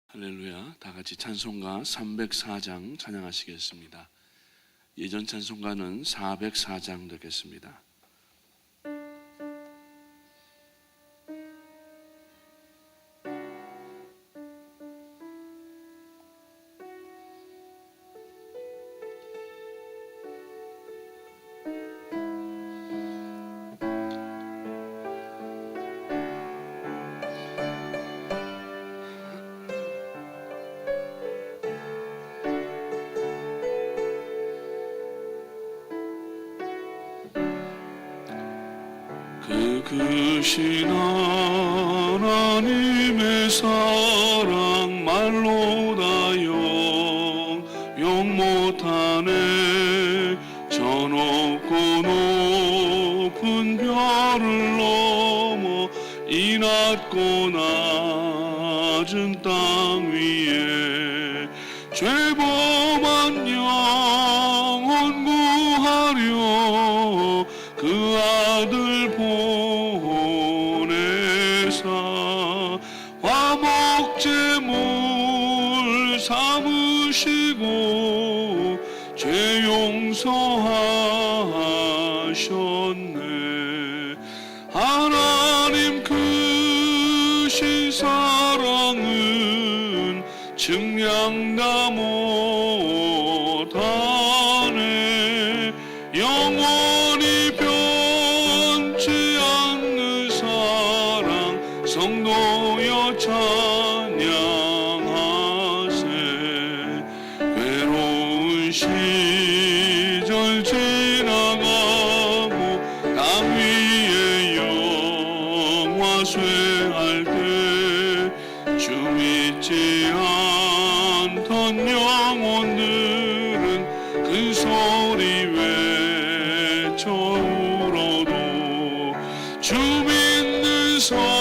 할렐루야. 다 같이 찬송가 304장 찬양하시겠습니다. 예전 찬송가는 404장 듣겠습니다. 크신 하나님의 사랑 말로 다 용 못하네. 저 높고 높은 별을 넘어 이 낮고 낮은 땅 위에 죄범한 영혼 구하려 그 아들 보내사 화목제물 삼으시고 죄 용서하셨네. 하나님 크신 사랑은 증량 다 못하네. 영원히 변치 않는 사랑 성도여 찬양하세. 괴로운 시절 지나가고 땅 위에 영화 쇠할 때 주 믿지 않던 영혼들은 큰 소리 외쳐 울어도 주 믿는 성도들에게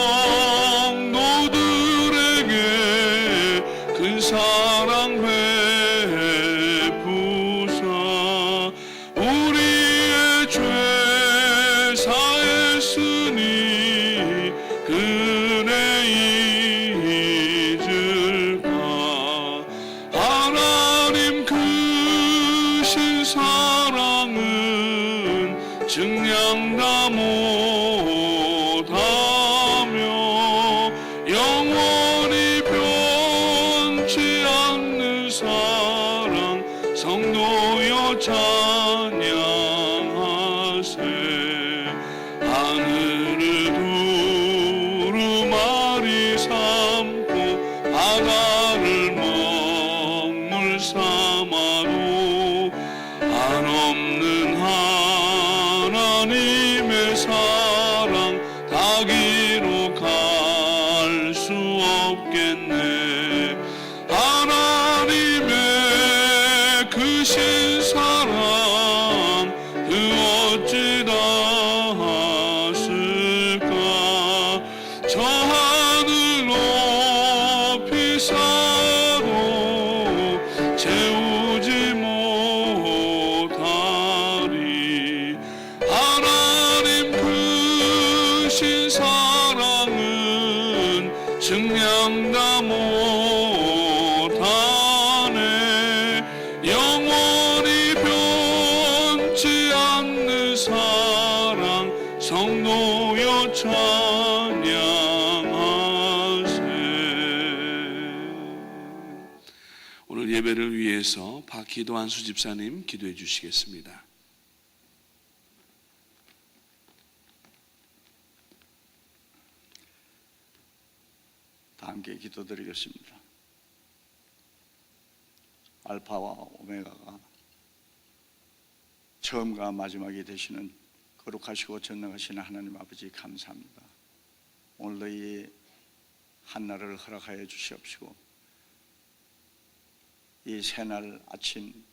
큰 사랑 베푸사 우리의 죄 사했으니 그네 잊을까. 하나님 크신 사랑은 증량 다 못하며 영원히 변치 않는 사랑 성도여 찬양하세. 하늘을 두루마리 삼고 바다를 먹물 삼아도 한없는 하나님의 사랑 다 기록할 수 없겠네. 하나님의 크신 사랑 그 어찌 다 하실까. 저 하늘 높이 쌓아도 채우지 못하리. 하나님 크신 사랑은 증량 다 못하네. 영원히 변치 않는 사랑 성도여 찬양하세. 오늘 예배를 위해서 박희도 안수 집사님 기도해 주시겠습니다. 다 함께 기도드리겠습니다. 알파와 오메가가 처음과 마지막이 되시는 거룩하시고 전능하신 하나님 아버지 감사합니다. 오늘도 이 한날을 허락하여 주시옵시고 이 새날 아침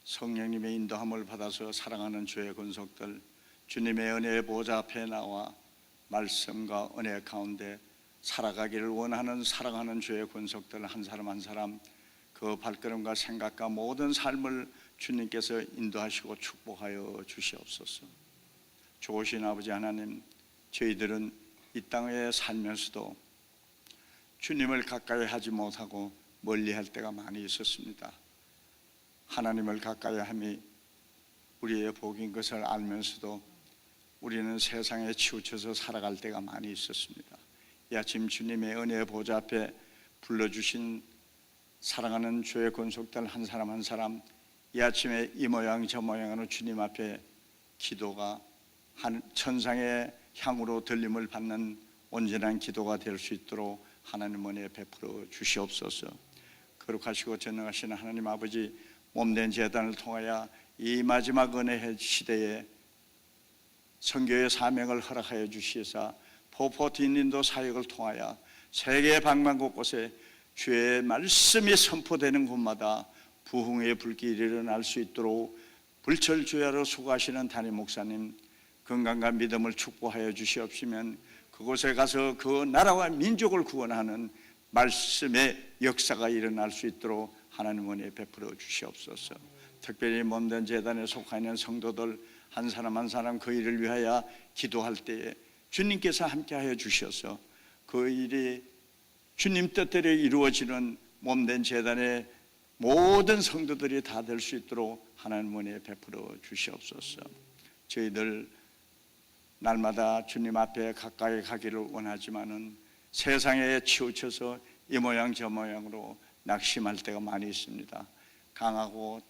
성령님의 인도함을 받아서 사랑하는 주의 권속들 주님의 은혜의 보좌 앞에 나와 말씀과 은혜 가운데 살아가기를 원하는 사랑하는 주의 권속들 한 사람 한 사람 그 발걸음과 생각과 모든 삶을 주님께서 인도하시고 축복하여 주시옵소서. 좋으신 아버지 하나님, 저희들은 이 땅에 살면서도 주님을 가까이 하지 못하고 멀리할 때가 많이 있었습니다. 하나님을 가까이 함이 우리의 복인 것을 알면서도 우리는 세상에 치우쳐서 살아갈 때가 많이 있었습니다. 이 아침 주님의 은혜의 보좌 앞에 불러주신 사랑하는 주의 권속들 한 사람 한 사람, 이 아침에 이 모양 저 모양으로 주님 앞에 기도가 한 천상의 향으로 들림을 받는 온전한 기도가 될 수 있도록 하나님 은혜 베풀어 주시옵소서. 거룩하시고 전능하신 하나님 아버지, 몸된 제단을 통하여 이 마지막 은혜의 시대에 선교의 사명을 허락하여 주시사 포포틴인도 사역을 통하여 세계 방방 곳곳에 주의 말씀이 선포되는 곳마다 부흥의 불길이 일어날 수 있도록 불철주야로 수고하시는 담임 목사님 건강과 믿음을 축복하여 주시옵시면 그곳에 가서 그 나라와 민족을 구원하는 말씀의 역사가 일어날 수 있도록 하나님 은혜 베풀어 주시옵소서. 특별히 몸된 재단에 속하 있는 성도들 한 사람 한 사람 그 일을 위하여 기도할 때에 주님께서 함께하여 주셔서 그 일이 주님 뜻대로 이루어지는 몸된 재단의 모든 성도들이 다 될 수 있도록 하나님 은혜 베풀어 주시옵소서. 저희들 날마다 주님 앞에 가까이 가기를 원하지만은 세상에 치우쳐서 이 모양 저 모양으로 낙심할 때가 많이 있습니다. 강하고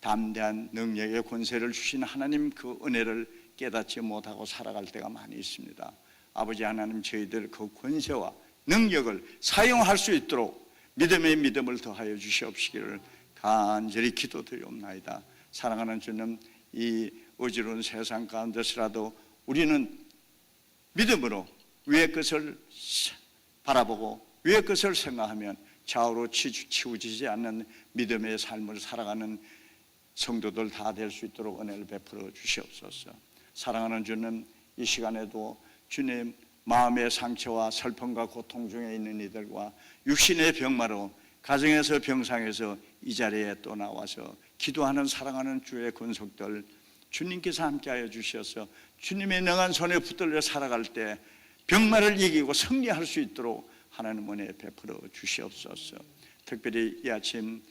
담대한 능력의 권세를 주신 하나님 그 은혜를 깨닫지 못하고 살아갈 때가 많이 있습니다. 아버지 하나님, 저희들 그 권세와 능력을 사용할 수 있도록 믿음의 믿음을 더하여 주시옵시기를 간절히 기도드리옵나이다. 사랑하는 주님, 이 어지러운 세상 가운데서라도 우리는 믿음으로 위의 것을 바라보고 위의 것을 생각하면 좌우로 치우치지 않는 믿음의 삶을 살아가는 성도들 다 될 수 있도록 은혜를 베풀어 주시옵소서. 사랑하는 주님, 이 시간에도 주님 마음의 상처와 슬픔과 고통 중에 있는 이들과 육신의 병마로 가정에서 병상에서 이 자리에 또 나와서 기도하는 사랑하는 주의 권속들 주님께서 함께하여 주셔서 주님의 능한 손에 붙들려 살아갈 때 병마를 이기고 승리할 수 있도록 하나님 은혜 베풀어 주시옵소서. 특별히 이 아침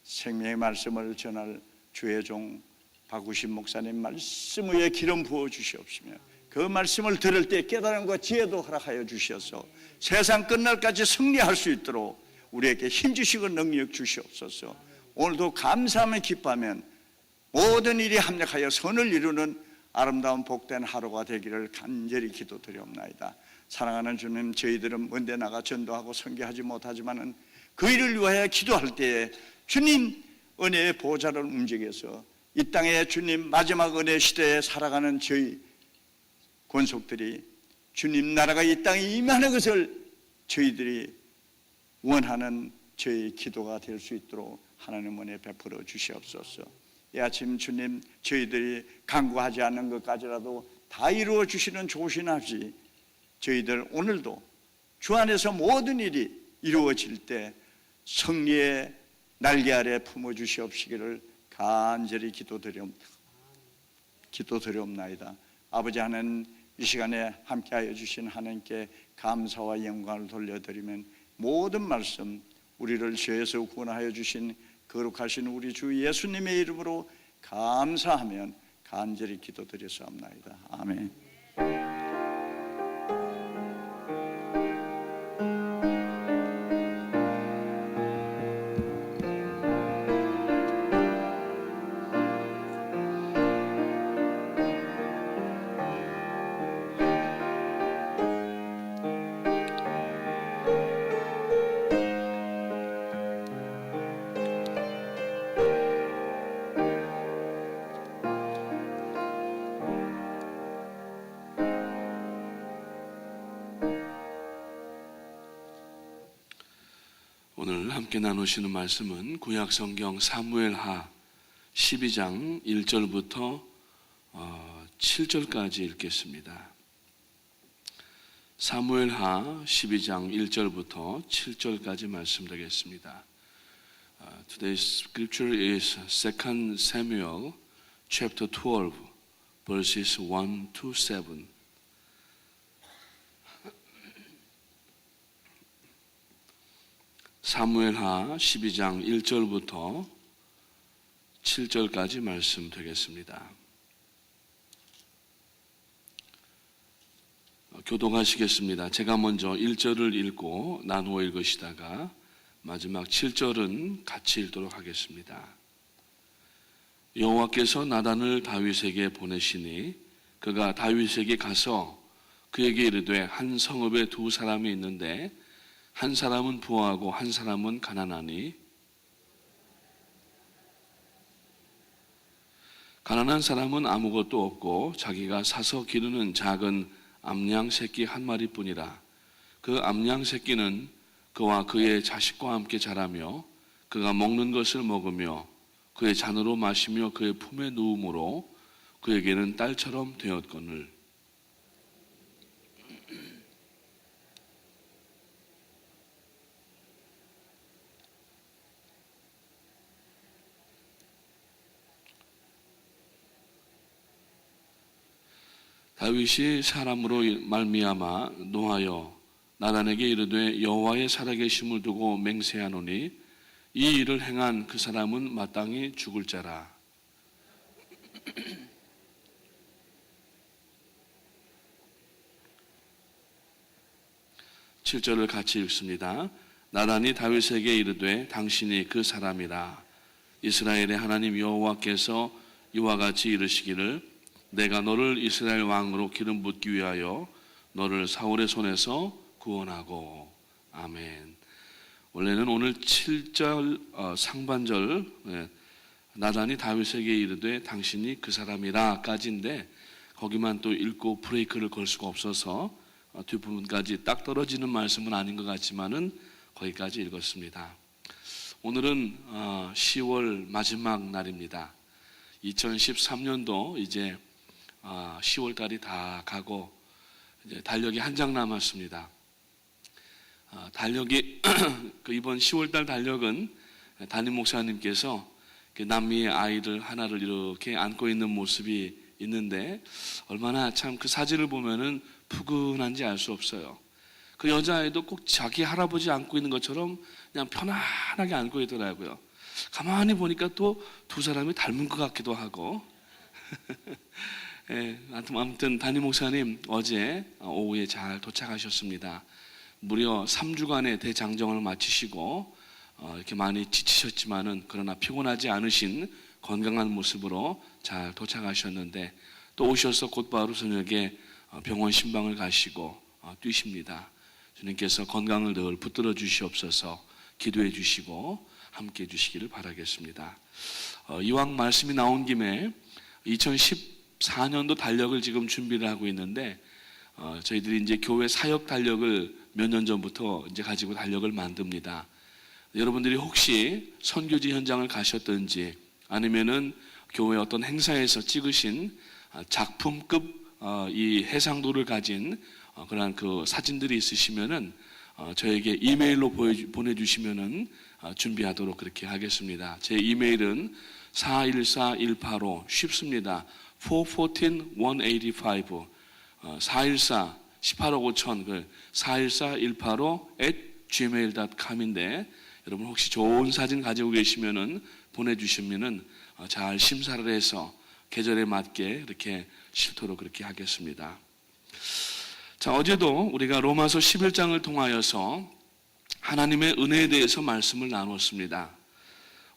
생명의 말씀을 전할 주의 종 박우신 목사님 말씀 위에 기름 부어 주시옵시며 그 말씀을 들을 때 깨달음과 지혜도 허락하여 주셔서 세상 끝날까지 승리할 수 있도록 우리에게 힘주시고 능력 주시옵소서. 오늘도 감사하며 기뻐하면 모든 일이 합력하여 선을 이루는 아름다운 복된 하루가 되기를 간절히 기도드리옵나이다. 사랑하는 주님, 저희들은 먼데 나가 전도하고 선교하지 못하지만은 그 일을 위하여 기도할 때에 주님 은혜의 보좌를 움직여서 이 땅에 주님 마지막 은혜 시대에 살아가는 저희 권속들이 주님 나라가 이 땅에 임하는 것을 저희들이 원하는 저희 기도가 될 수 있도록 하나님 은혜 베풀어 주시옵소서. 이 아침 주님, 저희들이 간구하지 않는 것까지라도 다 이루어 주시는 좋으신 아버지, 저희들 오늘도 주 안에서 모든 일이 이루어질 때 승리의 날개 아래 품어 주시옵시기를 간절히 기도드리옵나이다. 아버지 하나님, 이 시간에 함께하여 주신 하나님께 감사와 영광을 돌려드리면 모든 말씀 우리를 죄에서 구원하여 주신 거룩하신 우리 주 예수님의 이름으로 감사하면 간절히 기도드리옵나이다. 아멘. 오늘 함께 나누시는 말씀은 구약성경 사무엘하 12장 1절부터 7절까지 읽겠습니다. 사무엘하 12장 1절부터 7절까지 말씀드리겠습니다. Today's scripture is 2 Samuel chapter 12 verses 1 to 7. 사무엘하 12장 1절부터 7절까지 말씀 되겠습니다. 교독하시겠습니다. 제가 먼저 1절을 읽고 나누어 읽으시다가 마지막 7절은 같이 읽도록 하겠습니다. 여호와께서 나단을 다윗에게 보내시니 그가 다윗에게 가서 그에게 이르되 한 성읍에 두 사람이 있는데 한 사람은 부하고 한 사람은 가난하니 가난한 사람은 아무것도 없고 자기가 사서 기르는 작은 암양 새끼 한 마리뿐이라. 그 암양 새끼는 그와 그의 자식과 함께 자라며 그가 먹는 것을 먹으며 그의 잔으로 마시며 그의 품에 누움으로 그에게는 딸처럼 되었거늘. 다윗이 사람으로 말미암아 노하여 나단에게 이르되 여호와의 살아계심을 두고 맹세하노니 이 일을 행한 그 사람은 마땅히 죽을 자라. 7절을 같이 읽습니다. 나단이 다윗에게 이르되 당신이 그 사람이라. 이스라엘의 하나님 여호와께서 이와 같이 이르시기를 내가 너를 이스라엘 왕으로 기름 붓기 위하여 너를 사울의 손에서 구원하고. 아멘. 원래는 오늘 7절 상반절 나단이 다윗에게 이르되 당신이 그 사람이라 까지인데 거기만 또 읽고 브레이크를 걸 수가 없어서 뒷부분까지 딱 떨어지는 말씀은 아닌 것 같지만은 거기까지 읽었습니다. 오늘은 10월 마지막 날입니다. 2013년도 이제 10월 달이 다 가고 이제 달력이 한 장 남았습니다. 달력이 이번 10월 달 달력은 담임 목사님께서 남미의 아이를 하나를 이렇게 안고 있는 모습이 있는데 얼마나 참 그 사진을 보면은 푸근한지 알 수 없어요. 그 여자아이도 꼭 자기 할아버지 안고 있는 것처럼 그냥 편안하게 안고 있더라고요. 가만히 보니까 또 두 사람이 닮은 것 같기도 하고. 예, 아무튼 담임 목사님 어제 오후에 잘 도착하셨습니다. 무려 3주간의 대장정을 마치시고 이렇게 많이 지치셨지만은 그러나 피곤하지 않으신 건강한 모습으로 잘 도착하셨는데 또 오셔서 곧바로 저녁에 병원 신방을 가시고 뛰십니다. 주님께서 건강을 늘 붙들어 주시옵소서 기도해 주시고 함께 해 주시기를 바라겠습니다. 이왕 말씀이 나온 김에 2014년도 달력을 지금 준비를 하고 있는데 저희들이 이제 교회 사역 달력을 몇 년 전부터 이제 가지고 달력을 만듭니다. 여러분들이 혹시 선교지 현장을 가셨든지 아니면은 교회 어떤 행사에서 찍으신 작품급 이 해상도를 가진 그러한 그 사진들이 있으시면은 저에게 이메일로 보내주시면은 준비하도록 그렇게 하겠습니다. 제 이메일은 414185 쉽습니다. 414185 414 18억 5천 414185@gmail.com인데 여러분 혹시 좋은 사진 가지고 계시면은 보내주시면은 잘 심사를 해서 계절에 맞게 이렇게 싫도록 그렇게 하겠습니다. 자, 어제도 우리가 로마서 11장을 통하여서 하나님의 은혜에 대해서 말씀을 나눴습니다.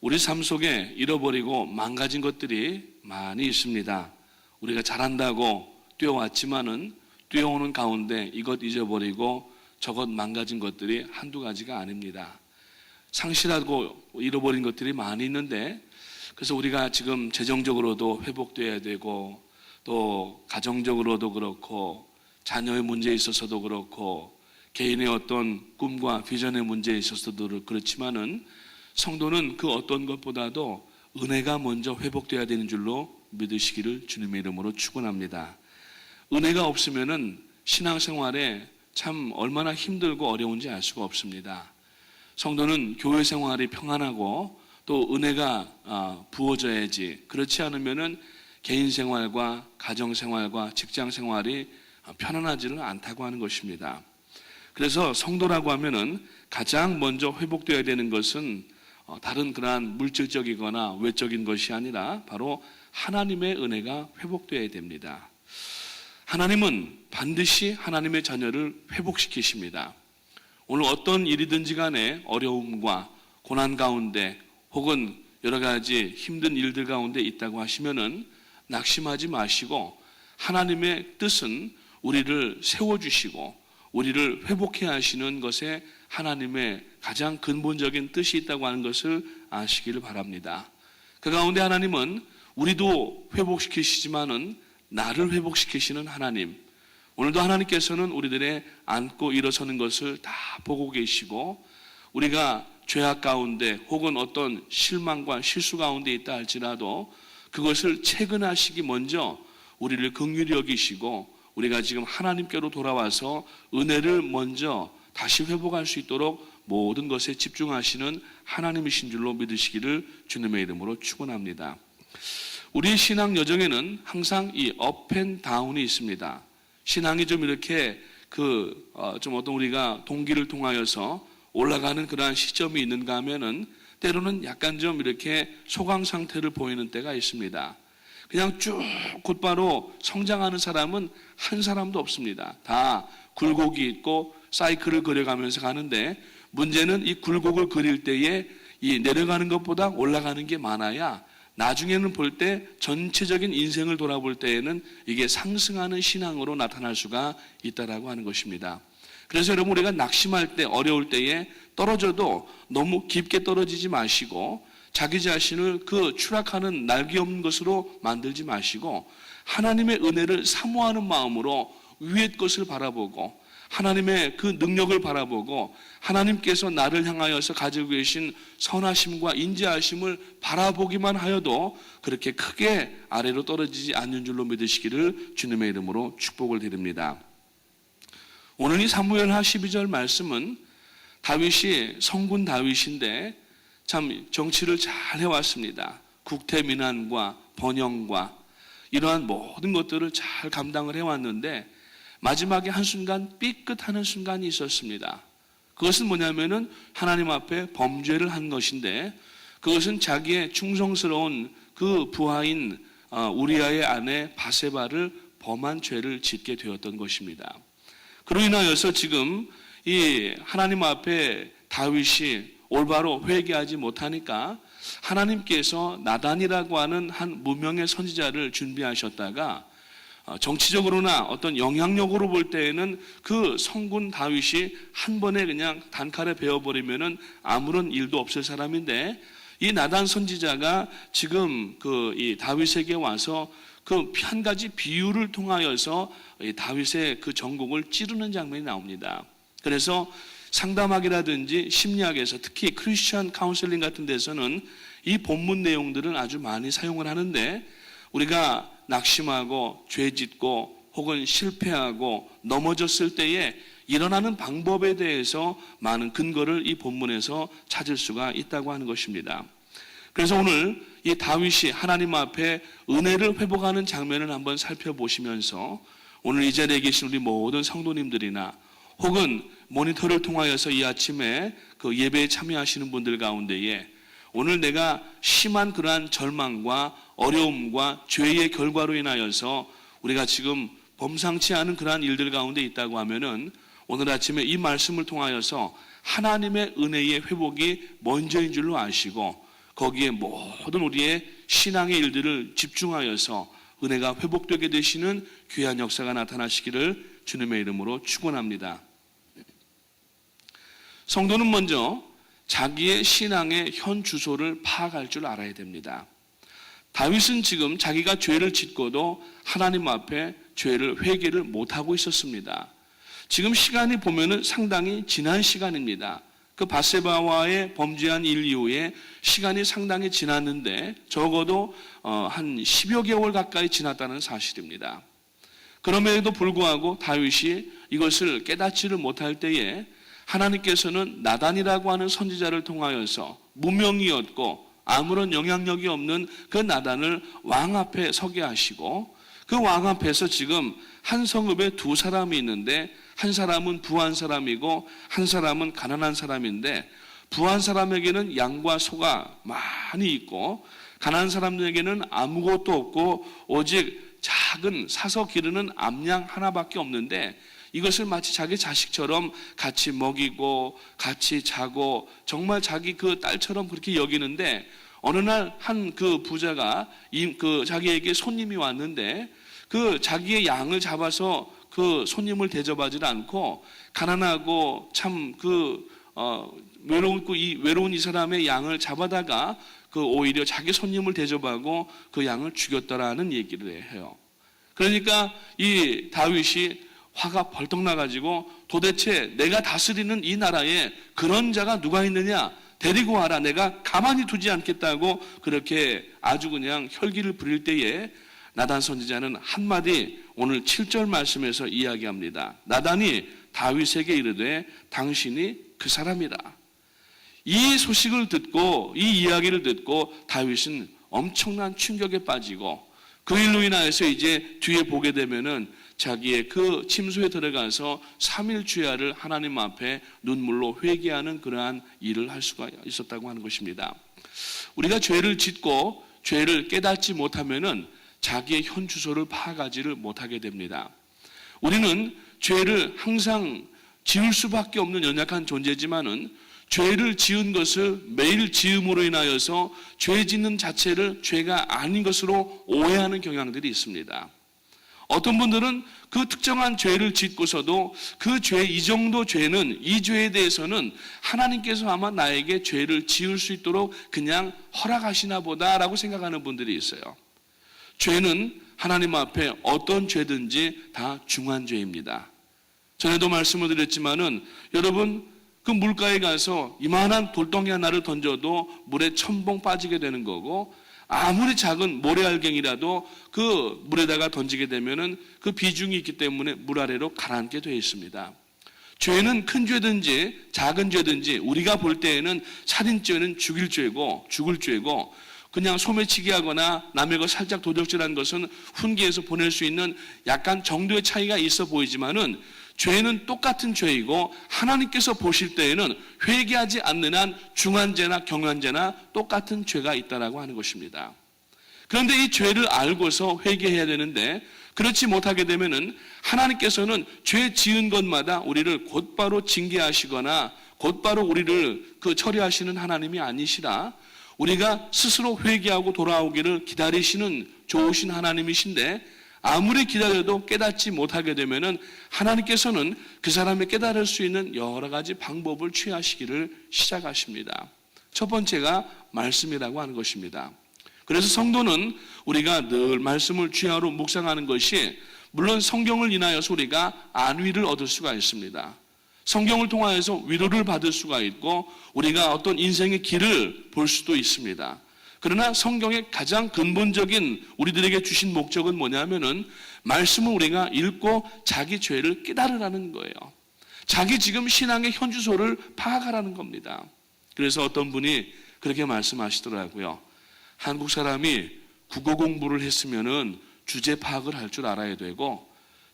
우리 삶 속에 잃어버리고 망가진 것들이 많이 있습니다. 우리가 잘한다고 뛰어왔지만은 뛰어오는 가운데 이것 잊어버리고 저것 망가진 것들이 한두 가지가 아닙니다. 상실하고 잃어버린 것들이 많이 있는데 그래서 우리가 지금 재정적으로도 회복돼야 되고 또 가정적으로도 그렇고 자녀의 문제에 있어서도 그렇고 개인의 어떤 꿈과 비전의 문제에 있어서도 그렇지만은 성도는 그 어떤 것보다도 은혜가 먼저 회복돼야 되는 줄로 믿으시기를 주님의 이름으로 축원합니다. 은혜가 없으면은 신앙생활에 참 얼마나 힘들고 어려운지 알 수가 없습니다. 성도는 교회 생활이 평안하고 또 은혜가 부어져야지 그렇지 않으면은 개인 생활과 가정 생활과 직장 생활이 편안하지는 않다고 하는 것입니다. 그래서 성도라고 하면은 가장 먼저 회복되어야 되는 것은 다른 그러한 물질적이거나 외적인 것이 아니라 바로 하나님의 은혜가 회복되어야 됩니다. 하나님은 반드시 하나님의 자녀를 회복시키십니다. 오늘 어떤 일이든지 간에 어려움과 고난 가운데 혹은 여러 가지 힘든 일들 가운데 있다고 하시면은 낙심하지 마시고 하나님의 뜻은 우리를 세워주시고 우리를 회복해 하시는 것에 하나님의 가장 근본적인 뜻이 있다고 하는 것을 아시기를 바랍니다. 그 가운데 하나님은 우리도 회복시키시지만은 나를 회복시키시는 하나님, 오늘도 하나님께서는 우리들의 앉고 일어서는 것을 다 보고 계시고 우리가 죄악 가운데 혹은 어떤 실망과 실수 가운데 있다 할지라도 그것을 체근하시기 먼저 우리를 긍휼히 여기시고 우리가 지금 하나님께로 돌아와서 은혜를 먼저 다시 회복할 수 있도록 모든 것에 집중하시는 하나님이신 줄로 믿으시기를 주님의 이름으로 축원합니다. 우리의 신앙 여정에는 항상 이 업앤다운이 있습니다. 신앙이 좀 이렇게 좀 어떤 우리가 동기를 통하여서 올라가는 그러한 시점이 있는가 하면은 때로는 약간 좀 이렇게 소강 상태를 보이는 때가 있습니다. 그냥 쭉 곧바로 성장하는 사람은 한 사람도 없습니다. 다 굴곡이 있고 사이클을 그려가면서 가는데 문제는 이 굴곡을 그릴 때에 이 내려가는 것보다 올라가는 게 많아야 나중에는 볼 때 전체적인 인생을 돌아볼 때에는 이게 상승하는 신앙으로 나타날 수가 있다라고 하는 것입니다. 그래서 여러분 우리가 낙심할 때 어려울 때에 떨어져도 너무 깊게 떨어지지 마시고 자기 자신을 그 추락하는 날개 없는 것으로 만들지 마시고 하나님의 은혜를 사모하는 마음으로 위의 것을 바라보고 하나님의 그 능력을 바라보고 하나님께서 나를 향하여서 가지고 계신 선하심과 인자하심을 바라보기만 하여도 그렇게 크게 아래로 떨어지지 않는 줄로 믿으시기를 주님의 이름으로 축복을 드립니다. 오늘 이 사무엘하 12절 말씀은 다윗이 성군 다윗인데 참 정치를 잘 해왔습니다. 국태민안과 번영과 이러한 모든 것들을 잘 감당을 해왔는데 마지막에 한순간 삐끗하는 순간이 있었습니다. 그것은 뭐냐면은 하나님 앞에 범죄를 한 것인데 그것은 자기의 충성스러운 그 부하인 우리아의 아내 바세바를 범한 죄를 짓게 되었던 것입니다. 그로 인하여서 지금 이 하나님 앞에 다윗이 올바로 회개하지 못하니까 하나님께서 나단이라고 하는 한 무명의 선지자를 준비하셨다가 정치적으로나 어떤 영향력으로 볼 때에는 그 성군 다윗이 한 번에 그냥 단칼에 베어버리면은 아무런 일도 없을 사람인데 이 나단 선지자가 지금 이 다윗에게 와서 그 한 가지 비유를 통하여서 이 다윗의 그 전곡을 찌르는 장면이 나옵니다. 그래서 상담학이라든지 심리학에서 특히 크리스천 카운셀링 같은 데서는 이 본문 내용들은 아주 많이 사용을 하는데 우리가 낙심하고 죄짓고 혹은 실패하고 넘어졌을 때에 일어나는 방법에 대해서 많은 근거를 이 본문에서 찾을 수가 있다고 하는 것입니다. 그래서 오늘 이 다윗이 하나님 앞에 은혜를 회복하는 장면을 한번 살펴보시면서 오늘 이 자리에 계신 우리 모든 성도님들이나 혹은 모니터를 통하여서 이 아침에 그 예배에 참여하시는 분들 가운데에 오늘 내가 심한 그러한 절망과 어려움과 죄의 결과로 인하여서 우리가 지금 범상치 않은 그러한 일들 가운데 있다고 하면은 오늘 아침에 이 말씀을 통하여서 하나님의 은혜의 회복이 먼저인 줄로 아시고 거기에 모든 우리의 신앙의 일들을 집중하여서 은혜가 회복되게 되시는 귀한 역사가 나타나시기를 주님의 이름으로 축원합니다. 성도는 먼저 자기의 신앙의 현 주소를 파악할 줄 알아야 됩니다. 다윗은 지금 자기가 죄를 짓고도 하나님 앞에 죄를 회개를 못하고 있었습니다. 지금 시간이 보면은 상당히 지난 시간입니다. 그 바세바와의 범죄한 일 이후에 시간이 상당히 지났는데 적어도 한 10여 개월 가까이 지났다는 사실입니다. 그럼에도 불구하고 다윗이 이것을 깨닫지를 못할 때에 하나님께서는 나단이라고 하는 선지자를 통하여서 무명이었고 아무런 영향력이 없는 그 나단을 왕 앞에 서게 하시고 그 왕 앞에서 지금 한 성읍에 두 사람이 있는데 한 사람은 부한 사람이고 한 사람은 가난한 사람인데 부한 사람에게는 양과 소가 많이 있고 가난한 사람에게는 아무것도 없고 오직 작은 사서 기르는 암양 하나밖에 없는데 이것을 마치 자기 자식처럼 같이 먹이고 같이 자고 정말 자기 그 딸처럼 그렇게 여기는데 어느 날 한 그 부자가 그 자기에게 손님이 왔는데 그 자기의 양을 잡아서 그 손님을 대접하지 않고 가난하고 참 외로운 이 사람의 양을 잡아다가 그 오히려 자기 손님을 대접하고 그 양을 죽였더라는 얘기를 해요. 그러니까 이 다윗이 화가 벌떡 나가지고 도대체 내가 다스리는 이 나라에 그런 자가 누가 있느냐? 데리고 와라. 내가 가만히 두지 않겠다고 그렇게 아주 그냥 혈기를 부릴 때에 나단 선지자는 한마디 오늘 7절 말씀에서 이야기합니다. 나단이 다윗에게 이르되 당신이 그 사람이라. 이 소식을 듣고 이 이야기를 듣고 다윗은 엄청난 충격에 빠지고 그 일로 인하여서 이제 뒤에 보게 되면은 자기의 그 침소에 들어가서 3일 주야를 하나님 앞에 눈물로 회개하는 그러한 일을 할 수가 있었다고 하는 것입니다. 우리가 죄를 짓고 죄를 깨닫지 못하면은 자기의 현 주소를 파악하지를 못하게 됩니다. 우리는 죄를 항상 지을 수밖에 없는 연약한 존재지만은 죄를 지은 것을 매일 지음으로 인하여서 죄 짓는 자체를 죄가 아닌 것으로 오해하는 경향들이 있습니다. 어떤 분들은 그 특정한 죄를 짓고서도 그 죄, 이 정도 죄는, 이 죄에 대해서는 하나님께서 아마 나에게 죄를 지을 수 있도록 그냥 허락하시나 보다라고 생각하는 분들이 있어요. 죄는 하나님 앞에 어떤 죄든지 다 중한 죄입니다. 전에도 말씀을 드렸지만은 여러분 그 물가에 가서 이만한 돌덩이 하나를 던져도 물에 첨벙 빠지게 되는 거고 아무리 작은 모래알갱이라도 그 물에다가 던지게 되면은 그 비중이 있기 때문에 물 아래로 가라앉게 되어 있습니다. 죄는 큰 죄든지 작은 죄든지 우리가 볼 때에는 살인죄는 죽일 죄고 죽을 죄고 그냥 소매치기 하거나 남의 거 살짝 도적질한 것은 훈계에서 보낼 수 있는 약간 정도의 차이가 있어 보이지만은 죄는 똑같은 죄이고 하나님께서 보실 때에는 회개하지 않는 한 중한죄나 경한죄나 똑같은 죄가 있다라고 하는 것입니다. 그런데 이 죄를 알고서 회개해야 되는데 그렇지 못하게 되면은 하나님께서는 죄 지은 것마다 우리를 곧바로 징계하시거나 곧바로 우리를 처리하시는 하나님이 아니시라 우리가 스스로 회개하고 돌아오기를 기다리시는 좋으신 하나님이신데 아무리 기다려도 깨닫지 못하게 되면은 하나님께서는 그 사람이 깨달을 수 있는 여러 가지 방법을 취하시기를 시작하십니다. 첫 번째가 말씀이라고 하는 것입니다. 그래서 성도는 우리가 늘 말씀을 주야로 묵상하는 것이 물론 성경을 인하여서 우리가 안위를 얻을 수가 있습니다. 성경을 통하여서 위로를 받을 수가 있고 우리가 어떤 인생의 길을 볼 수도 있습니다. 그러나 성경의 가장 근본적인 우리들에게 주신 목적은 뭐냐면은 말씀을 우리가 읽고 자기 죄를 깨달으라는 거예요. 자기 지금 신앙의 현주소를 파악하라는 겁니다. 그래서 어떤 분이 그렇게 말씀하시더라고요. 한국 사람이 국어 공부를 했으면은 주제 파악을 할 줄 알아야 되고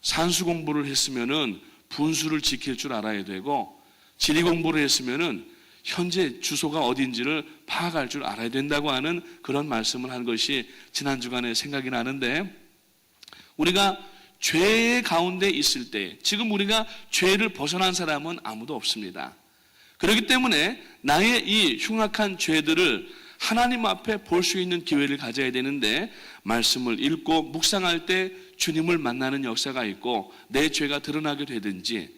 산수 공부를 했으면은 분수를 지킬 줄 알아야 되고 지리 공부를 했으면은 현재 주소가 어딘지를 파악할 줄 알아야 된다고 하는 그런 말씀을 한 것이 지난 주간에 생각이 나는데 우리가 죄 가운데 있을 때 지금 우리가 죄를 벗어난 사람은 아무도 없습니다. 그렇기 때문에 나의 이 흉악한 죄들을 하나님 앞에 볼 수 있는 기회를 가져야 되는데 말씀을 읽고 묵상할 때 주님을 만나는 역사가 있고 내 죄가 드러나게 되든지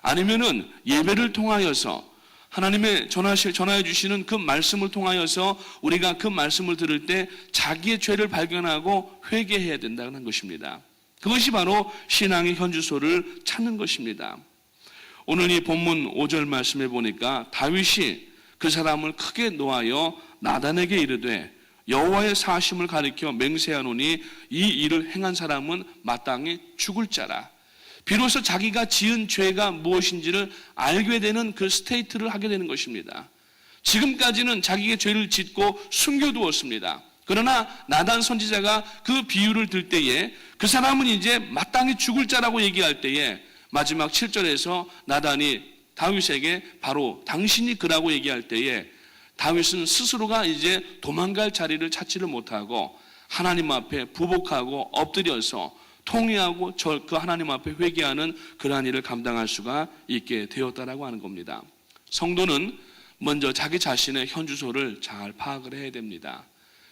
아니면은 예배를 통하여서 하나님의 전하여 주시는 그 말씀을 통하여서 우리가 그 말씀을 들을 때 자기의 죄를 발견하고 회개해야 된다는 것입니다. 그것이 바로 신앙의 현주소를 찾는 것입니다. 오늘 이 본문 5절 말씀에 보니까 다윗이 그 사람을 크게 노하여 나단에게 이르되 여호와의 사심을 가리켜 맹세하노니 이 일을 행한 사람은 마땅히 죽을 자라. 비로소 자기가 지은 죄가 무엇인지를 알게 되는 그 스테이트를 하게 되는 것입니다. 지금까지는 자기의 죄를 짓고 숨겨두었습니다. 그러나 나단 선지자가 그 비유를 들 때에 그 사람은 이제 마땅히 죽을 자라고 얘기할 때에 마지막 7절에서 나단이 다윗에게 바로 당신이 그라고 얘기할 때에 다윗은 스스로가 이제 도망갈 자리를 찾지를 못하고 하나님 앞에 부복하고 엎드려서 통회하고 그 하나님 앞에 회개하는 그러한 일을 감당할 수가 있게 되었다라고 하는 겁니다. 성도는 먼저 자기 자신의 현주소를 잘 파악을 해야 됩니다.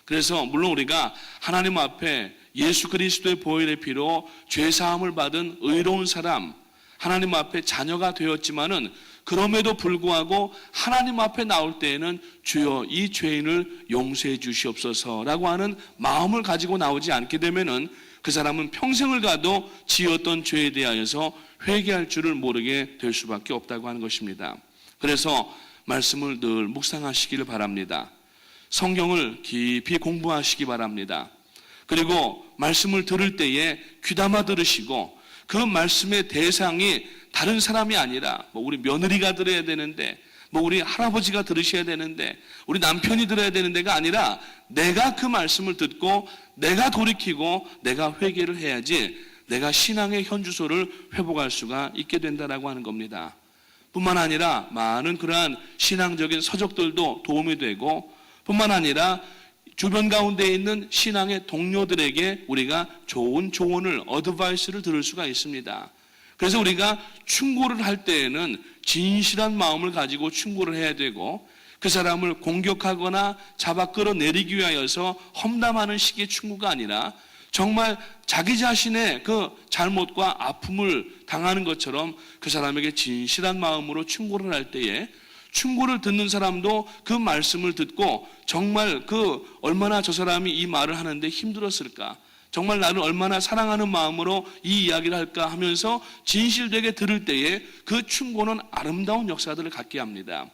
그래서 물론 우리가 하나님 앞에 예수 그리스도의 보혈의 피로 죄사함을 받은 의로운 사람, 하나님 앞에 자녀가 되었지만은 그럼에도 불구하고 하나님 앞에 나올 때에는 주여 이 죄인을 용서해 주시옵소서라고 하는 마음을 가지고 나오지 않게 되면은 그 사람은 평생을 가도 지었던 죄에 대하여서 회개할 줄을 모르게 될 수밖에 없다고 하는 것입니다. 그래서 말씀을 늘 묵상하시기를 바랍니다. 성경을 깊이 공부하시기 바랍니다. 그리고 말씀을 들을 때에 귀담아 들으시고 그 말씀의 대상이 다른 사람이 아니라 우리 며느리가 들어야 되는데 우리 할아버지가 들으셔야 되는데 우리 남편이 들어야 되는 데가 아니라 내가 그 말씀을 듣고 내가 돌이키고 내가 회개를 해야지 내가 신앙의 현주소를 회복할 수가 있게 된다라고 하는 겁니다. 뿐만 아니라 많은 그러한 신앙적인 서적들도 도움이 되고 뿐만 아니라 주변 가운데 있는 신앙의 동료들에게 우리가 좋은 조언을 어드바이스를 들을 수가 있습니다. 그래서 우리가 충고를 할 때에는 진실한 마음을 가지고 충고를 해야 되고 그 사람을 공격하거나 잡아 끌어내리기 위하여서 험담하는 식의 충고가 아니라 정말 자기 자신의 그 잘못과 아픔을 당하는 것처럼 그 사람에게 진실한 마음으로 충고를 할 때에 충고를 듣는 사람도 그 말씀을 듣고 정말 얼마나 저 사람이 이 말을 하는데 힘들었을까, 정말 나를 얼마나 사랑하는 마음으로 이 이야기를 할까 하면서 진실되게 들을 때에 그 충고는 아름다운 역사들을 갖게 합니다.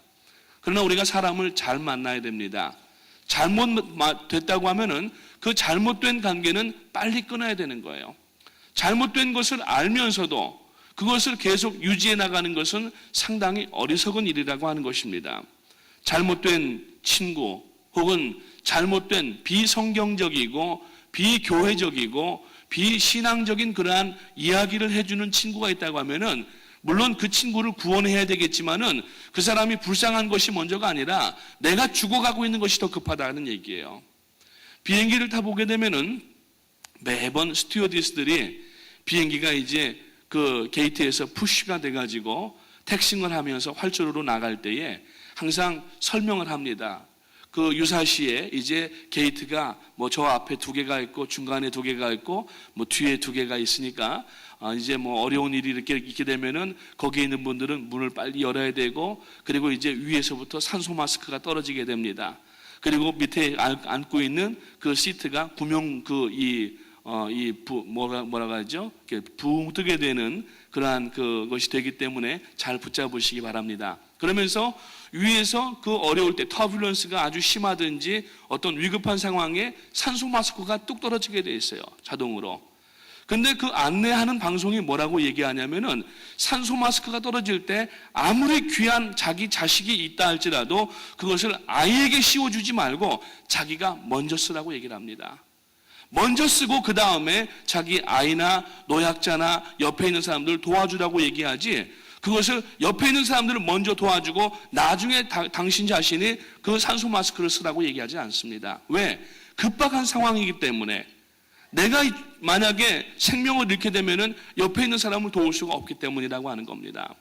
그러나 우리가 사람을 잘 만나야 됩니다. 잘못됐다고 하면은 그 잘못된 관계는 빨리 끊어야 되는 거예요. 잘못된 것을 알면서도 그것을 계속 유지해 나가는 것은 상당히 어리석은 일이라고 하는 것입니다. 잘못된 친구 혹은 잘못된 비성경적이고 비교회적이고 비신앙적인 그러한 이야기를 해주는 친구가 있다고 하면은 물론 그 친구를 구원해야 되겠지만은 그 사람이 불쌍한 것이 먼저가 아니라 내가 죽어가고 있는 것이 더 급하다는 얘기예요. 비행기를 타보게 되면은 매번 스튜어디스들이 비행기가 이제 그 게이트에서 푸시가 돼가지고 택싱을 하면서 활주로로 나갈 때에 항상 설명을 합니다. 그 유사시에 이제 게이트가 저 앞에 2개가 있고 중간에 2개가 있고 뒤에 2개가 있으니까 이제 어려운 일이 이렇게 있게 되면은 거기에 있는 분들은 문을 빨리 열어야 되고 그리고 이제 위에서부터 산소 마스크가 떨어지게 됩니다. 그리고 밑에 앉고 있는 그 시트가 구명 뭐라고 하죠? 붕 뜨게 되는 그러한 그것이 되기 때문에 잘 붙잡으시기 바랍니다. 그러면서 위에서 그 어려울 때 터뷸런스가 아주 심하든지 어떤 위급한 상황에 산소 마스크가 뚝 떨어지게 돼 있어요. 자동으로. 근데 그 안내하는 방송이 뭐라고 얘기하냐면은 산소 마스크가 떨어질 때 아무리 귀한 자기 자식이 있다 할지라도 그것을 아이에게 씌워주지 말고 자기가 먼저 쓰라고 얘기를 합니다. 먼저 쓰고 그 다음에 자기 아이나 노약자나 옆에 있는 사람들 도와주라고 얘기하지 그것을 옆에 있는 사람들을 먼저 도와주고 나중에 당신 자신이 그 산소 마스크를 쓰라고 얘기하지 않습니다. 왜? 급박한 상황이기 때문에 내가 만약에 생명을 잃게 되면은 옆에 있는 사람을 도울 수가 없기 때문이라고 하는 겁니다.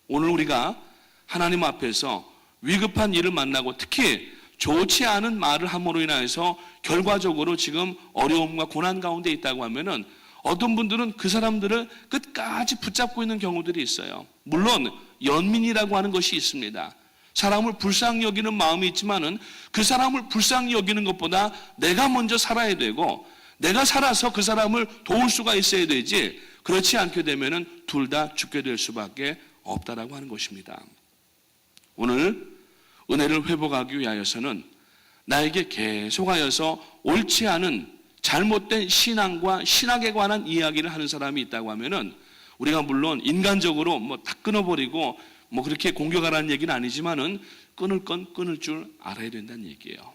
오늘 우리가 하나님 앞에서 위급한 일을 만나고 특히 좋지 않은 말을 함으로 인해서 결과적으로 지금 어려움과 고난 가운데 있다고 하면은 어떤 분들은 그 사람들을 끝까지 붙잡고 있는 경우들이 있어요. 물론 연민이라고 하는 것이 있습니다. 사람을 불쌍히 여기는 마음이 있지만은 그 사람을 불쌍히 여기는 것보다 내가 먼저 살아야 되고 내가 살아서 그 사람을 도울 수가 있어야 되지 그렇지 않게 되면은 둘 다 죽게 될 수밖에 없다라고 하는 것입니다. 오늘 은혜를 회복하기 위하여서는 나에게 계속하여서 옳지 않은 잘못된 신앙과 신학에 관한 이야기를 하는 사람이 있다고 하면은 우리가 물론 인간적으로 다 끊어버리고 그렇게 공격하라는 얘기는 아니지만은 끊을 건 끊을 줄 알아야 된다는 얘기예요.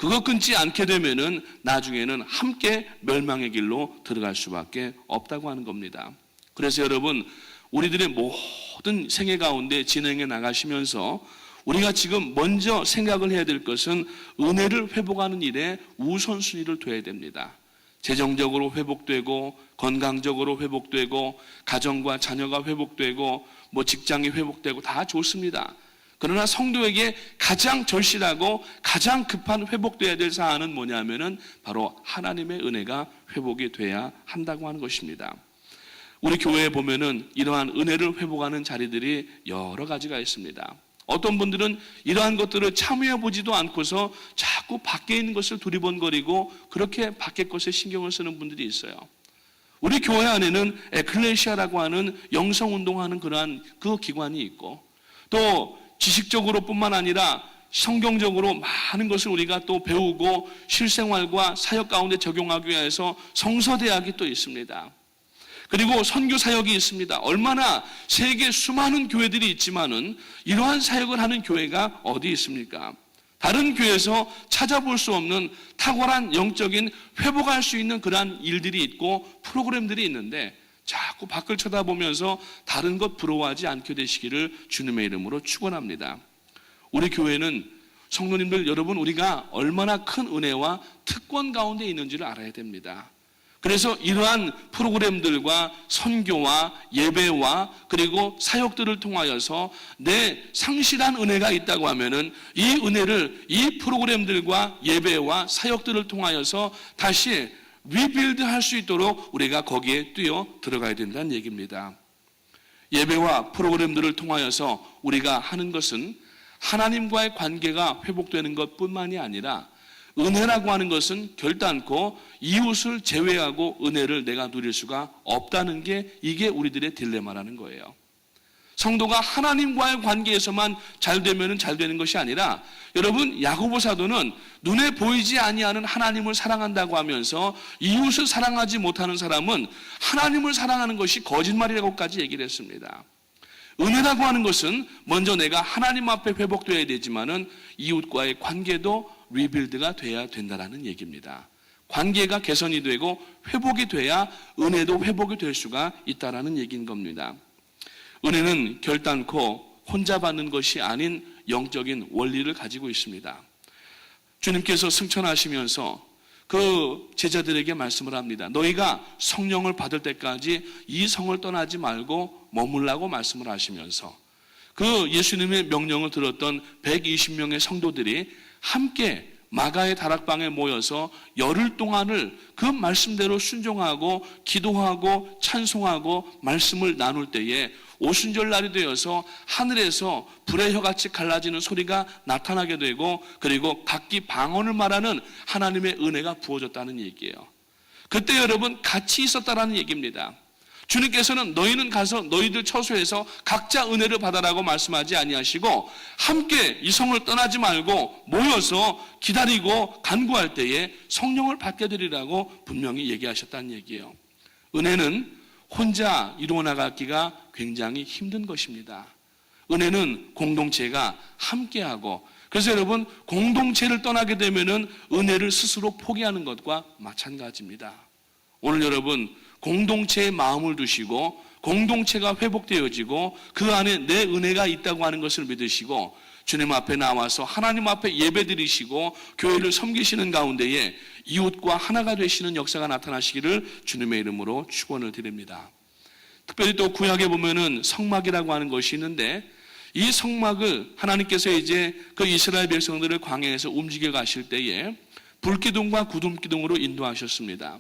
그거 끊지 않게 되면은 나중에는 함께 멸망의 길로 들어갈 수밖에 없다고 하는 겁니다. 그래서 여러분, 우리들의 모든 생애 가운데 진행해 나가시면서 우리가 지금 먼저 생각을 해야 될 것은 은혜를 회복하는 일에 우선순위를 둬야 됩니다. 재정적으로 회복되고, 건강적으로 회복되고, 가정과 자녀가 회복되고, 직장이 회복되고 다 좋습니다. 그러나 성도에게 가장 절실하고 가장 급한 회복돼야 될 사안은 뭐냐면은 바로 하나님의 은혜가 회복이 돼야 한다고 하는 것입니다. 우리 교회에 보면은 이러한 은혜를 회복하는 자리들이 여러 가지가 있습니다. 어떤 분들은 이러한 것들을 참여해 보지도 않고서 자꾸 밖에 있는 것을 두리번거리고 그렇게 밖의 것에 신경을 쓰는 분들이 있어요. 우리 교회 안에는 에클레시아라고 하는 영성운동하는 그러한 그 기관이 있고, 또 지식적으로 뿐만 아니라 성경적으로 많은 것을 우리가 또 배우고 실생활과 사역 가운데 적용하기 위해서 성서대학이 또 있습니다. 그리고 선교 사역이 있습니다. 얼마나 세계 수많은 교회들이 있지만은 이러한 사역을 하는 교회가 어디 있습니까? 다른 교회에서 찾아볼 수 없는 탁월한 영적인 회복할 수 있는 그러한 일들이 있고 프로그램들이 있는데 자꾸 밖을 쳐다보면서 다른 것 부러워하지 않게 되시기를 주님의 이름으로 축원합니다. 우리 교회는 성도님들 여러분, 우리가 얼마나 큰 은혜와 특권 가운데 있는지를 알아야 됩니다. 그래서 이러한 프로그램들과 선교와 예배와 그리고 사역들을 통하여서 내 상실한 은혜가 있다고 하면은 이 은혜를 이 프로그램들과 예배와 사역들을 통하여서 다시 리빌드 할 수 있도록 우리가 거기에 뛰어 들어가야 된다는 얘기입니다. 예배와 프로그램들을 통하여서 우리가 하는 것은 하나님과의 관계가 회복되는 것뿐만이 아니라 은혜라고 하는 것은 결단코 이웃을 제외하고 은혜를 내가 누릴 수가 없다는 게 이게 우리들의 딜레마라는 거예요. 성도가 하나님과의 관계에서만 잘 되면 잘 되는 것이 아니라, 여러분, 야고보 사도는 눈에 보이지 아니하는 하나님을 사랑한다고 하면서 이웃을 사랑하지 못하는 사람은 하나님을 사랑하는 것이 거짓말이라고까지 얘기를 했습니다. 은혜라고 하는 것은 먼저 내가 하나님 앞에 회복되어야 되지만은 이웃과의 관계도 리빌드가 돼야 된다는 얘기입니다. 관계가 개선이 되고 회복이 돼야 은혜도 회복이 될 수가 있다는 얘기인 겁니다. 은혜는 결단코 혼자 받는 것이 아닌 영적인 원리를 가지고 있습니다. 주님께서 승천하시면서 그 제자들에게 말씀을 합니다. 너희가 성령을 받을 때까지 이 성을 떠나지 말고 머물라고 말씀을 하시면서 그 예수님의 명령을 들었던 120명의 성도들이 함께 마가의 다락방에 모여서 열흘 동안을 그 말씀대로 순종하고 기도하고 찬송하고 말씀을 나눌 때에 오순절 날이 되어서 하늘에서 불의 혀같이 갈라지는 소리가 나타나게 되고, 그리고 각기 방언을 말하는 하나님의 은혜가 부어졌다는 얘기예요. 그때 여러분 같이 있었다라는 얘기입니다. 주님께서는 너희는 가서 너희들 처소에서 각자 은혜를 받아라고 말씀하지 아니하시고 함께 이 성을 떠나지 말고 모여서 기다리고 간구할 때에 성령을 받게 되리라고 분명히 얘기하셨다는 얘기예요. 은혜는 혼자 이루어 나가기가 굉장히 힘든 것입니다. 은혜는 공동체가 함께하고, 그래서 여러분, 공동체를 떠나게 되면은 은혜를 스스로 포기하는 것과 마찬가지입니다. 오늘 여러분, 공동체의 마음을 두시고 공동체가 회복되어지고 그 안에 내 은혜가 있다고 하는 것을 믿으시고 주님 앞에 나와서 하나님 앞에 예배드리시고 교회를 섬기시는 가운데에 이웃과 하나가 되시는 역사가 나타나시기를 주님의 이름으로 축원을 드립니다. 특별히 또 구약에 보면은 성막이라고 하는 것이 있는데, 이 성막을 하나님께서 이제 그 이스라엘 백성들을 광야에서 움직여 가실 때에 불기둥과 구름기둥으로 인도하셨습니다.